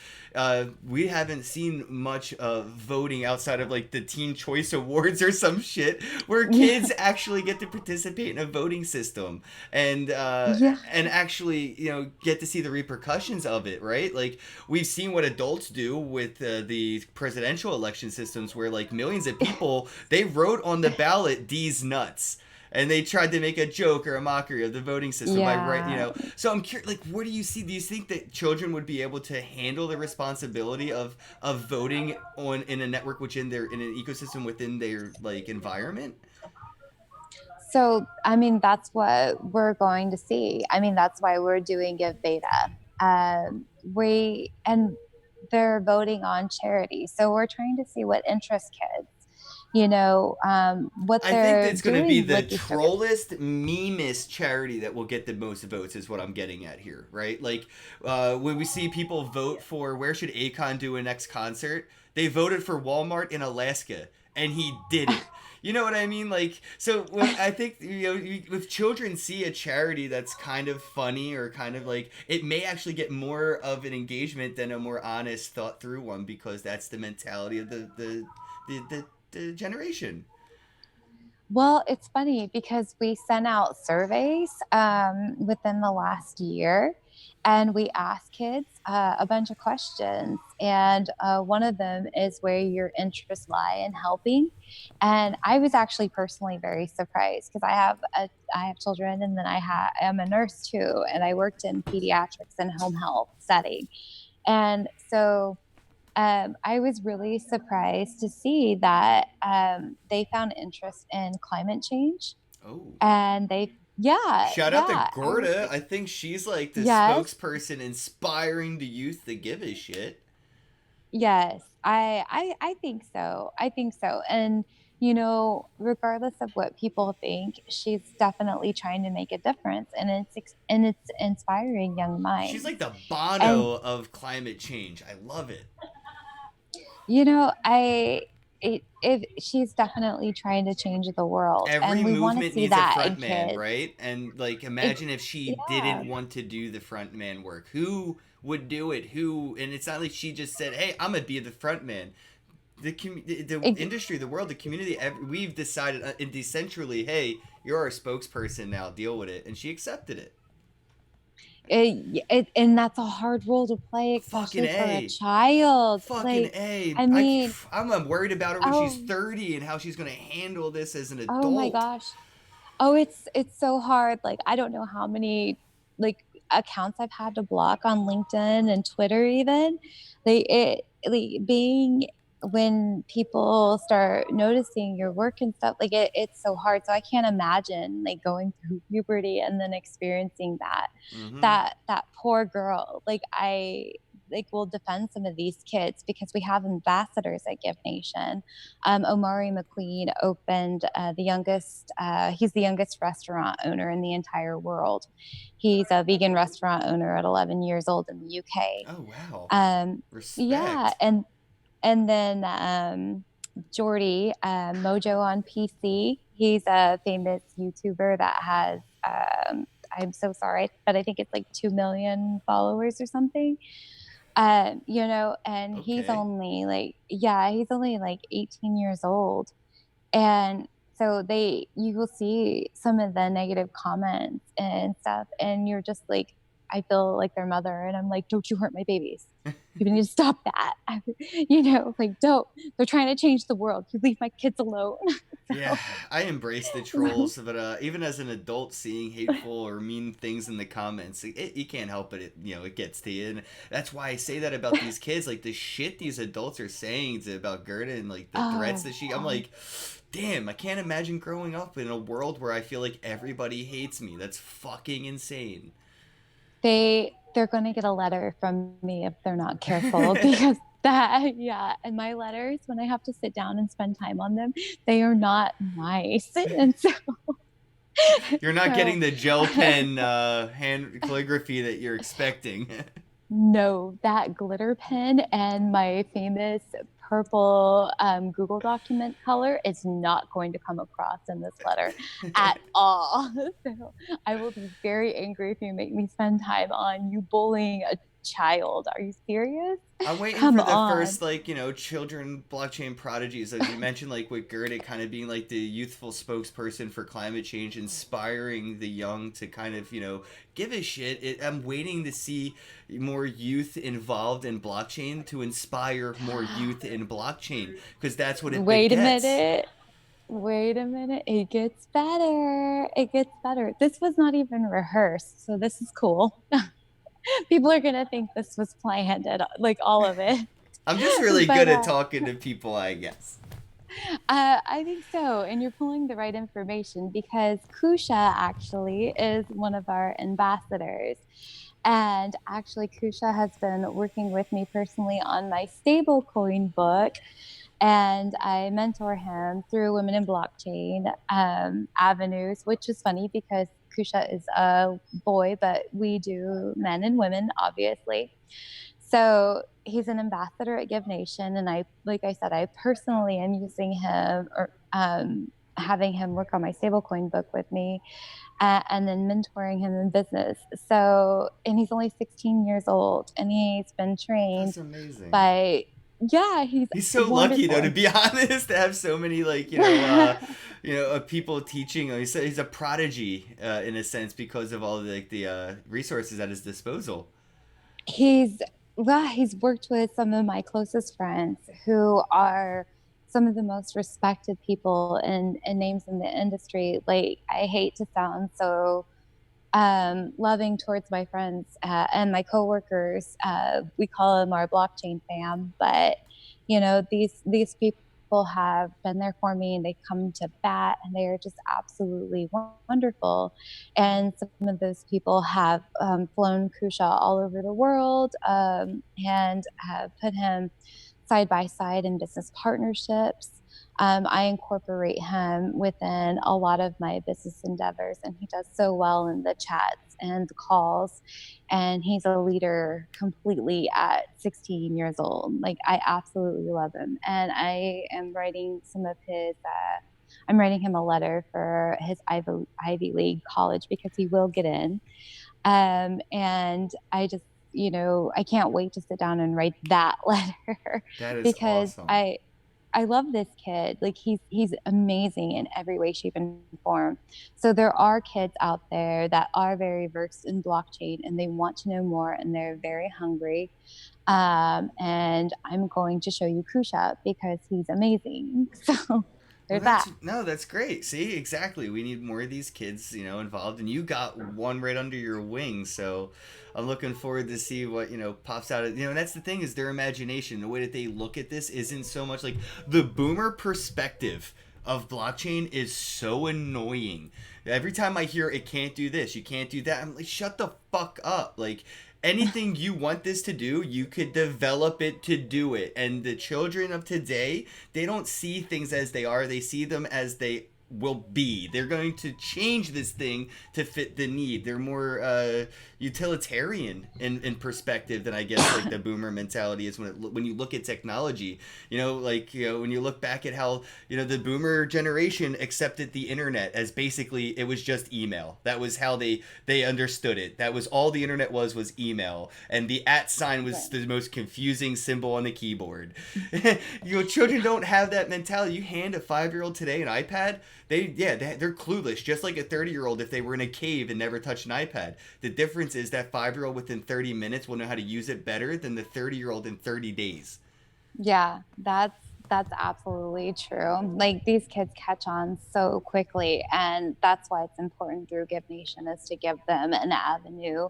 we haven't seen much voting outside of like the Teen Choice Awards or some shit, where yeah, kids actually get to participate in a voting system and yeah, actually get to see the repercussions of it, right? Like we've seen what adults do with the presidential election systems, where like millions of people they wrote on the ballot D's nuts, and they tried to make a joke or a mockery of the voting system by yeah. so I'm curious, like, what do you see? Do you think that children would be able to handle the responsibility of voting on in a network which in an ecosystem within their like environment? So, I mean, that's what we're going to see. I mean, that's why we're doing Give Beta. And they're voting on charity. So we're trying to see what interests kids, what I think they're it's going to be doing the with these tokens. trollest, memest charity that will get the most votes, is what I'm getting at here, right? Like, when we see people vote for where should Akon do a next concert, they voted for Walmart in Alaska, and he did it. You know what I mean? Like, so I think if children see a charity that's kind of funny or kind of like, it may actually get more of an engagement than a more honest, thought through one, because that's the mentality of the generation. Well, it's funny because we sent out surveys within the last year, and we asked kids a bunch of questions. And one of them is where your interests lie in helping. And I was actually personally very surprised because I have children, and then I'm a nurse too, and I worked in pediatrics and home health setting. And so I was really surprised to see that they found interest in climate change. Oh. And Shout out to yeah, I was Gorda. like, I think she's like the yes, spokesperson inspiring the youth to give a shit. yes, I think so. I think so. And, regardless of what people think, she's definitely trying to make a difference, and it's inspiring young She's minds. like the And Bono of climate change. I love it. You know, I she's definitely trying to change the world, Every and we want to movement see needs a that front in man, kids. right? And like Ex- imagine if she yeah, didn't want to do the front man work. Who would do it? Who? And it's not like she just said, "Hey, I'm gonna be the front man." The ex- industry, the world, the community, we've decided decentrally, hey, you're our spokesperson now, deal with it. And she accepted it. and that's a hard role to play, Fucking especially for a A. child. Fucking Like, A. I mean, I'm worried about her when she's oh, 30 and how she's going to handle this as an oh my adult. gosh. Oh, it's so hard. Like, I don't know how many like accounts I've had to block on LinkedIn and Twitter even. Like being when people start noticing your work and stuff, like it's so hard. So I can't imagine like going through puberty and then experiencing that. Mm-hmm. That poor girl. Like I like will defend some of these kids because we have ambassadors at Give Nation. Omari McQueen opened he's the youngest restaurant owner in the entire world. He's a vegan restaurant owner at 11 years old in the UK. Oh, wow. Um, yeah, Respect. and then Jordy Mojo on PC. He's a famous YouTuber that has I'm so sorry, but I think it's like 2 million followers or something. And Okay. he's only like 18 years old. And so you will see some of the negative comments and stuff, and you're just like, I feel like their mother, and I'm like, don't you hurt my babies. You need to stop that. Like, don't. They're trying to change the world. You leave my kids alone. Yeah, I embrace the So, trolls, but even as an adult, seeing hateful or mean things in the comments, you can't help it. It gets to you, and that's why I say that about these kids. Like the shit these adults are saying about Gerda and like the threats oh, that I'm like, damn, I can't imagine growing up in a world where I feel like everybody hates me. That's fucking insane. they're going to get a letter from me if they're not careful because that yeah, and my letters when I have to sit down and spend time on them, they are not nice. And so You're not So getting the gel pen hand calligraphy that you're expecting. no, that glitter pen and my famous purple Google document color is not going to come across in this letter at all. So I will be very angry if you make me spend time on you bullying a child. Are you serious? I'm waiting Come for the on. first, like, children blockchain prodigies, as you mentioned, like with Gerda kind of being like the youthful spokesperson for climate change, inspiring the young to kind of, give a shit. I'm waiting to see more youth involved in blockchain to inspire more youth in blockchain, because that's what it Wait a begets. minute. Wait a minute. It gets better. It gets better. This was not even rehearsed, so this is cool. People are gonna think this was planned at like all of it. I'm just really But good at talking to people, I guess. I think so. And you're pulling the right information because Kusha actually is one of our ambassadors. And actually, Kusha has been working with me personally on my stablecoin book. And I mentor him through Women in Blockchain avenues, which is funny because Kusha is a boy, but we do men and women, obviously. So he's an ambassador at Give Nation, and like I said, I personally am using him or having him work on my stablecoin book with me, and then mentoring him in business. So, and he's only 16 years old, and he's been trained That's amazing. by, yeah, he's He's so lucky though, to wonderful. be honest, to have so many, like, people teaching him. He's a prodigy in a sense, because of all the, like, the resources at his disposal. He's well, he's worked with some of my closest friends who are some of the most respected people and names in the industry. Like, I hate to sound so loving towards my friends and my coworkers. We call them our blockchain fam, but these people have been there for me, and they come to bat, and they are just absolutely wonderful. And some of those people have flown Kusha all over the world and have put him side by side in business partnerships. I incorporate him within a lot of my business endeavors, and he does so well in the chats and the calls. And he's a leader completely at 16 years old. Like, I absolutely love him, and I am writing some of his. I'm writing him a letter for his Ivy League college because he will get in. And I just, I can't wait to sit down and write that letter That is because awesome. I love this kid. Like, he's amazing in every way, shape, and form. So there are kids out there that are very versed in blockchain, and they want to know more, and they're very hungry. And I'm going to show you Kusha because he's amazing. So Well, there's that. that's great. See, exactly. We need more of these kids, involved, and you got one right under your wing. So, I'm looking forward to see what pops out. And that's the thing, is their imagination. The way that they look at this isn't so much like the boomer perspective of blockchain is so annoying. Every time I hear it can't do this, you can't do that, I'm like, shut the fuck up. Like, anything you want this to do, you could develop it to do it. And the children of today, they don't see things as they are, they see them as they will be. They're going to change this thing to fit the need. They're more utilitarian in perspective than, I guess, like the boomer mentality is when you look at technology. When you look back at how the boomer generation accepted the internet as basically it was just email. That was how they understood it. That was all the internet was email, and the at sign was the most confusing symbol on the keyboard. Children don't have that mentality. You hand a 5-year-old today an iPad, they're clueless, just like a 30-year-old if they were in a cave and never touched an iPad. The difference is that 5-year-old within 30 minutes will know how to use it better than the 30-year-old in 30 days. Yeah, that's absolutely true. Like, these kids catch on so quickly, and that's why it's important through Give Nation is to give them an avenue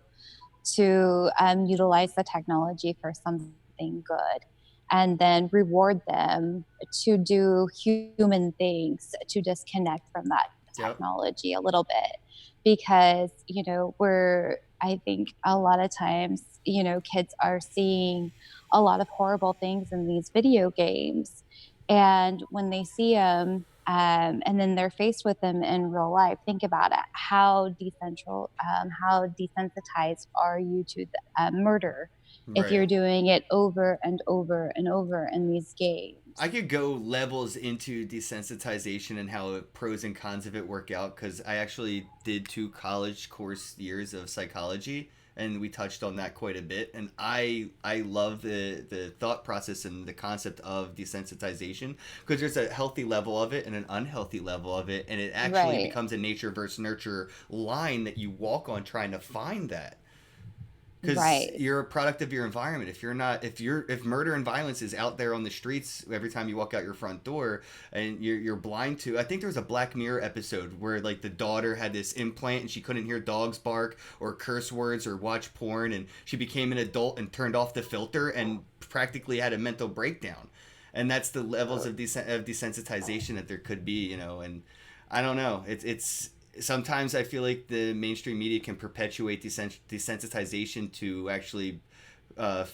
to utilize the technology for something good, and then reward them to do human things to disconnect from that Yep. technology a little bit, because I think a lot of times kids are seeing a lot of horrible things in these video games, and when they see them and then they're faced with them in real life. Think about it. How desensitized are you to murder if Right. you're doing it over and over and over in these games? I could go levels into desensitization and how pros and cons of it work out because I actually did 2 college course years of psychology and we touched on that quite a bit. And I love the thought process and the concept of desensitization because there's a healthy level of it and an unhealthy level of it, and it actually Right, becomes a nature versus nurture line that you walk on trying to find that, because right. you're a product of your environment. If murder and violence is out there on the streets every time you walk out your front door, and you're blind to, I think there was a Black Mirror episode where like the daughter had this implant and she couldn't hear dogs bark or curse words or watch porn, and she became an adult and turned off the filter and practically had a mental breakdown. And that's the levels of desensitization that there could be, and I don't know. It's sometimes I feel like the mainstream media can perpetuate desensitization to actually uh,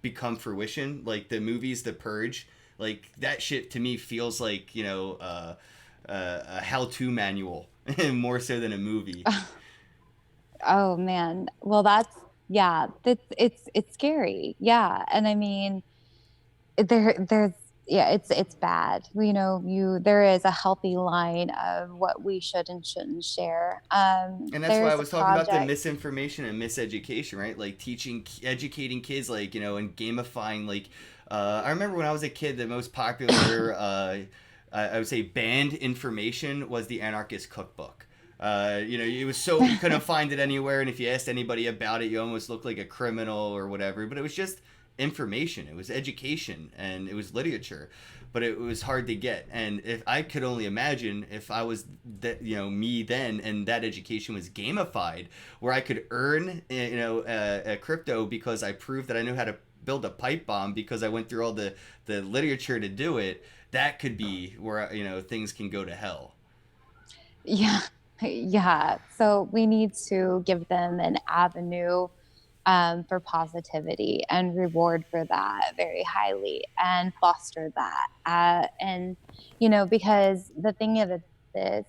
become fruition. Like the movies, The Purge, like that shit to me feels like a how-to manual more so than a movie. Oh man. Well, yeah, it's scary. Yeah. And I mean, there's yeah, it's bad. There is a healthy line of what we should and shouldn't share. And that's why I There's a was talking about the project. misinformation and miseducation, right? Like educating kids, like, and gamifying. Like, I remember when I was a kid, the most popular, I would say, banned information was the Anarchist Cookbook. It was so you couldn't find it anywhere, and if you asked anybody about it, you almost looked like a criminal or whatever. But it was just information. It was education and it was literature, but it was hard to get. And if I could only imagine if I was that, me then, and that education was gamified, where I could earn, a crypto because I proved that I knew how to build a pipe bomb because I went through all the literature to do it. That could be where things can go to hell. Yeah. Yeah. So we need to give them an avenue for positivity and reward for that very highly and foster that. Because the thing of it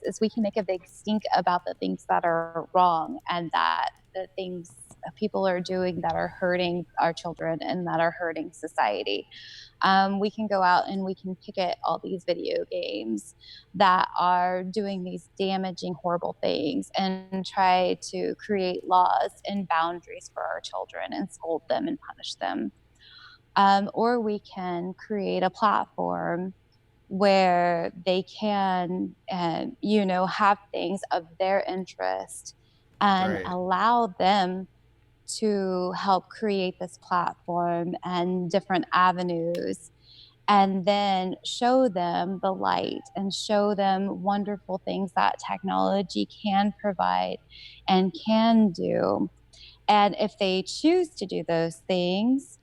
is we can make a big stink about the things that are wrong and that the things people are doing that are hurting our children and that are hurting society. We can go out and we can picket all these video games that are doing these damaging, horrible things and try to create laws and boundaries for our children and scold them and punish them. Or we can create a platform where they can, have things of their interest and Right. allow them to help create this platform and different avenues, and then show them the light and show them wonderful things that technology can provide and can do. And if they choose to do those things,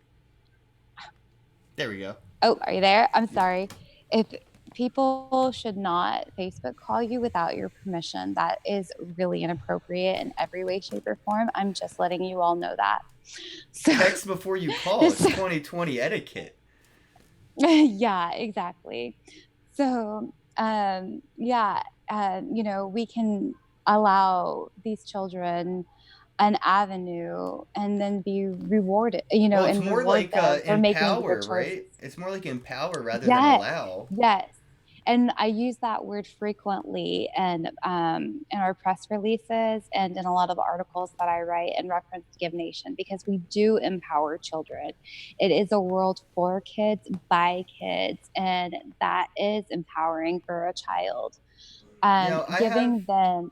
There we go. oh, are you there? I'm sorry. If people should not Facebook call you without your permission, that is really inappropriate in every way, shape, or form. I'm just letting you all know that. So, Text before you call. It's so 2020 etiquette. yeah, exactly. So, yeah, we can allow these children an avenue and then be rewarded, Well, it's and more reward like them for making good empower, right? choices. It's more like empower rather than Yes, allow. yes. And I use that word frequently in our press releases and in a lot of articles that I write in reference to Give Nation because we do empower children. It is a world for kids, by kids, and that is empowering for a child. I have. Giving them,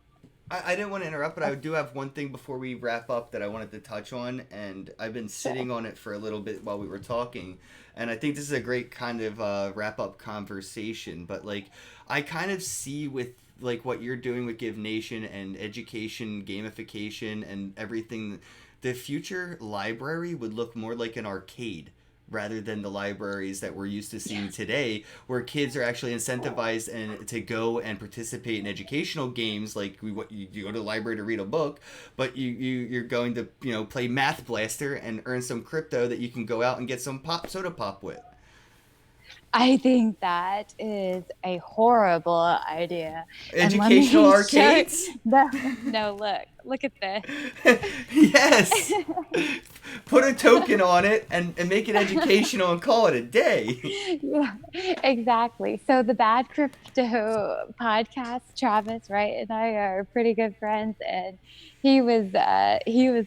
I didn't want to interrupt, but uh, I do have one thing before we wrap up that I wanted to touch on, and I've been sure. sitting on it for a little bit while we were talking, and I think this is a great kind of wrap up conversation. But like, I kind of see with like what you're doing with Give Nation and education, gamification, and everything, the future library would look more like an arcade rather than the libraries that we're used to seeing today, where kids are actually incentivized and to go and participate in educational games, like you go to the library to read a book, but you're going to play Math Blaster and earn some crypto that you can go out and get some soda pop with. I think that is a horrible idea. And let Educational me show arcades? no, look at this. Yes. Put a token on it and make it educational and call it a day. Yeah, exactly. So the Bad Crypto podcast, Travis, right, and I are pretty good friends, and he was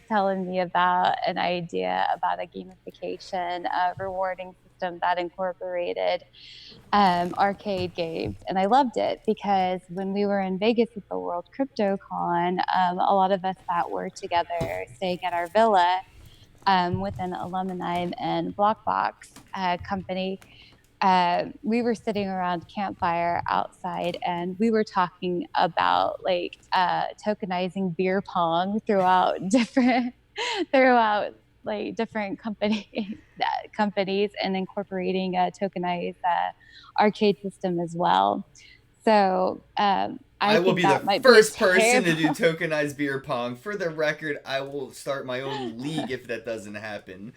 telling me about an idea about a gamification rewarding system that incorporated arcade games. And I loved it because when we were in Vegas at the World Crypto Con, a lot of us that were together staying at our villa with an alumni and Blockbox company, we were sitting around campfire outside and we were talking about like tokenizing beer pong throughout different throughout like different companies and incorporating a tokenized arcade system as well. So I I will think be the that might be a first person to do terrible. tokenized beer pong. For the record, I will start my own league if that doesn't happen.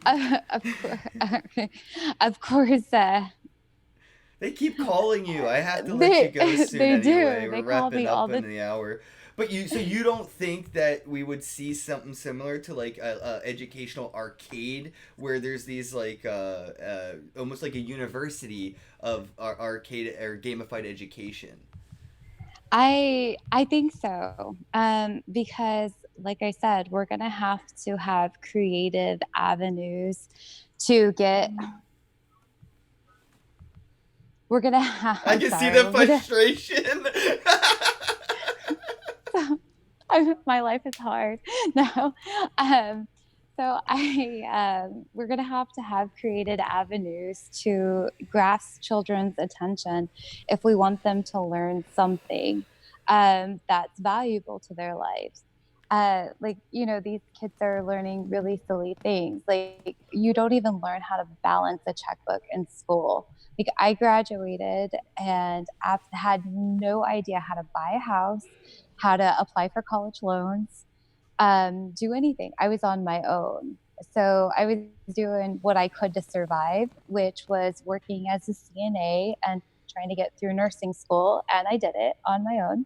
Of course, of course, They keep calling you. I have to let you they go soon they anyway. do. We're They call wrapping me up all in the the hour. But you don't think that we would see something similar to like a educational arcade where there's these like almost like a university of arcade or gamified education? I think so. Because like I said, we're gonna have to have creative avenues to get we're gonna have I I'm can see sorry, the we're gonna frustration. my life is hard. No. Um so I we're gonna have to have creative avenues to grasp children's attention if we want them to learn something that's valuable to their lives. Like, these kids are learning really silly things. Like, you don't even learn how to balance a checkbook in school. Like, I graduated and I've had no idea how to buy a house, how to apply for college loans, do anything. I was on my own. So I was doing what I could to survive, which was working as a CNA and trying to get through nursing school. And I did it on my own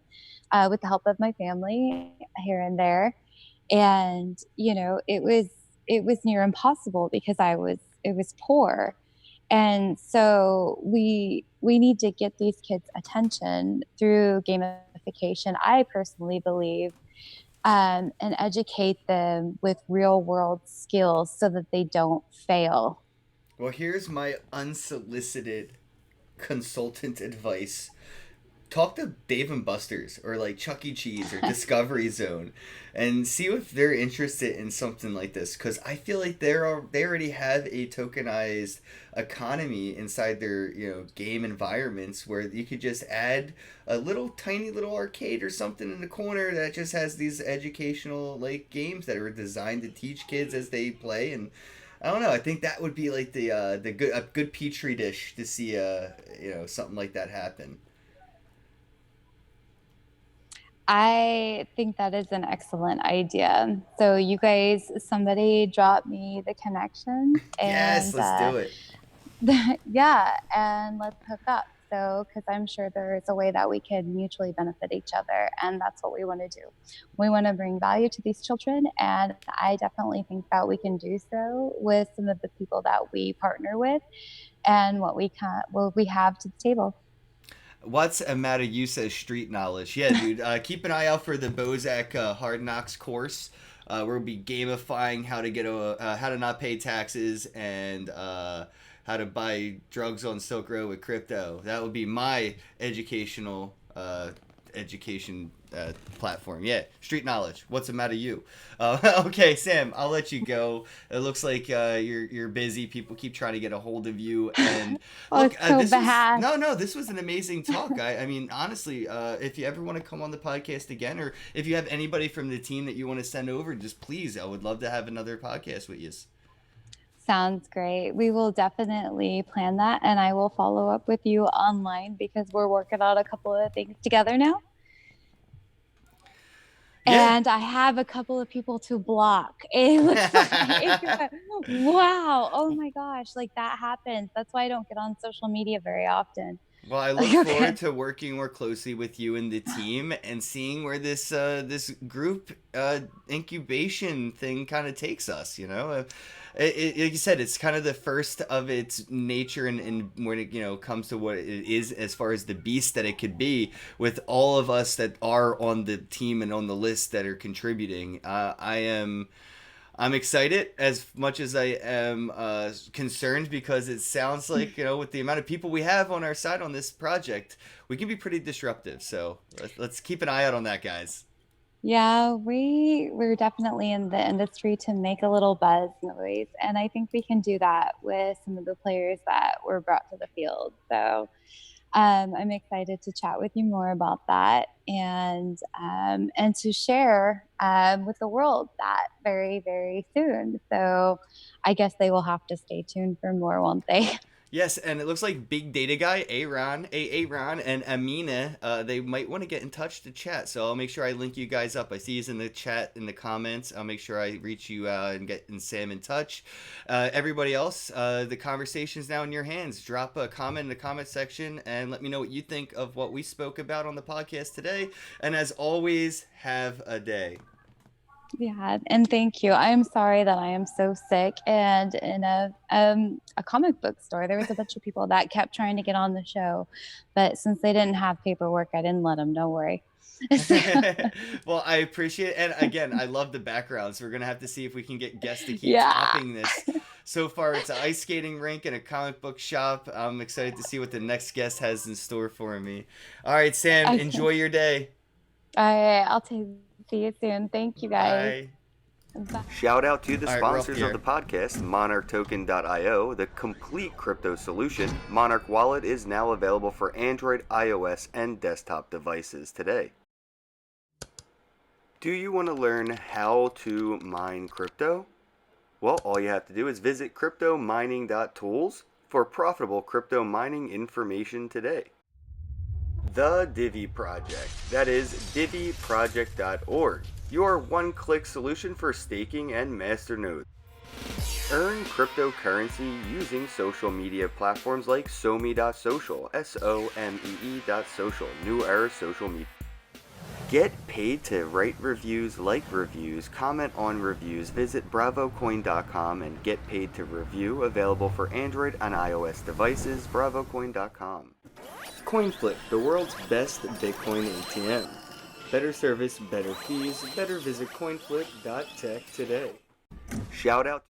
with the help of my family here and there. And, it was near impossible because it was poor. And so we need to get these kids attention through gamification. I personally believe, and educate them with real world skills so that they don't fail. Well, here's my unsolicited consultant advice. Talk to Dave and Buster's or like Chuck E. Cheese or Discovery Zone and see if they're interested in something like this, because I feel like they already have a tokenized economy inside their game environments where you could just add a little tiny little arcade or something in the corner that just has these educational like games that are designed to teach kids as they play. And I don't know. I think that would be like the good a good petri dish to see something like that happen. I think that is an excellent idea. So you guys, somebody drop me the connections Yes, and let's do it. yeah, and let's hook up. So, because I'm sure there is a way that we can mutually benefit each other, and that's what we want to do. We want to bring value to these children, and I definitely think that we can do so with some of the people that we partner with and what we have to the table. What's a matter you says street knowledge? Yeah, dude. Keep an eye out for the Bozak Hard Knocks course. Where we'll be gamifying how to get how to not pay taxes and how to buy drugs on Silk Road with crypto. That would be my education platform. Yeah, street knowledge. What's the matter, you? Okay, Sam, I'll let you go. It looks like you're busy. People keep trying to get a hold of you. And Oh, look, it's so this was bad. no. This was an amazing talk. I mean, honestly, if you ever want to come on the podcast again, or if you have anybody from the team that you want to send over, just please. I would love to have another podcast with you. Sounds great. We will definitely plan that, and I will follow up with you online because we're working on a couple of things together now. Yeah. and I have a couple of people to block. It looks like, wow, oh my gosh, like that happens. That's why I don't get on social media very often. Well, I Like, look forward okay. to working more closely with you and the team and seeing where this group incubation thing kind of takes us. Like you said, it's kind of the first of its nature, and when it comes to what it is as far as the beast that it could be, with all of us that are on the team and on the list that are contributing. I'm excited as much as I am concerned, because it sounds like, with the amount of people we have on our side on this project, we can be pretty disruptive. So let's keep an eye out on that, guys. Yeah, we're definitely in the industry to make a little buzz noise, and I think we can do that with some of the players that were brought to the field. So I'm excited to chat with you more about that, and to share with the world that very, very soon. So I guess they will have to stay tuned for more, won't they? Yes, and it looks like Big Data Guy, Aaron, and Amina, they might want to get in touch to chat. So I'll make sure I link you guys up. I see you in the chat in the comments. I'll make sure I reach you and get Sam in touch. Everybody else, the conversation's now in your hands. Drop a comment in the comment section and let me know what you think of what we spoke about on the podcast today. And as always, have a day. Yeah, and thank you. I am sorry that I am so sick. And in a comic book store, there was a bunch of people that kept trying to get on the show, but since they didn't have paperwork, I didn't let them. Don't worry. So, Well, I appreciate it. And again, I love the background. So we're going to have to see if we can get guests to keep yeah. topping this. So far, it's an ice skating rink and a comic book shop. I'm excited to see what the next guest has in store for me. All right, Sam, Okay. enjoy your day. I'll see you soon. Thank you guys. Bye. Bye. Shout out to the All right, we're off sponsors the of the air. podcast, MonarchToken.io, the complete crypto solution. Monarch Wallet is now available for Android, iOS, and desktop devices today. Do you want to learn how to mine crypto? Well, all you have to do is visit cryptomining.tools for profitable crypto mining information today. The Divi Project, that is diviproject.org, your one-click solution for staking and masternodes. Earn cryptocurrency using social media platforms like Somee.social, SOMEE.social, New Era Social Media. Get paid to write reviews, like reviews, comment on reviews. Visit bravocoin.com and get paid to review. Available for Android and iOS devices. bravocoin.com. CoinFlip, the world's best Bitcoin ATM. Better service, better fees. Better visit coinflip.tech today. Shout out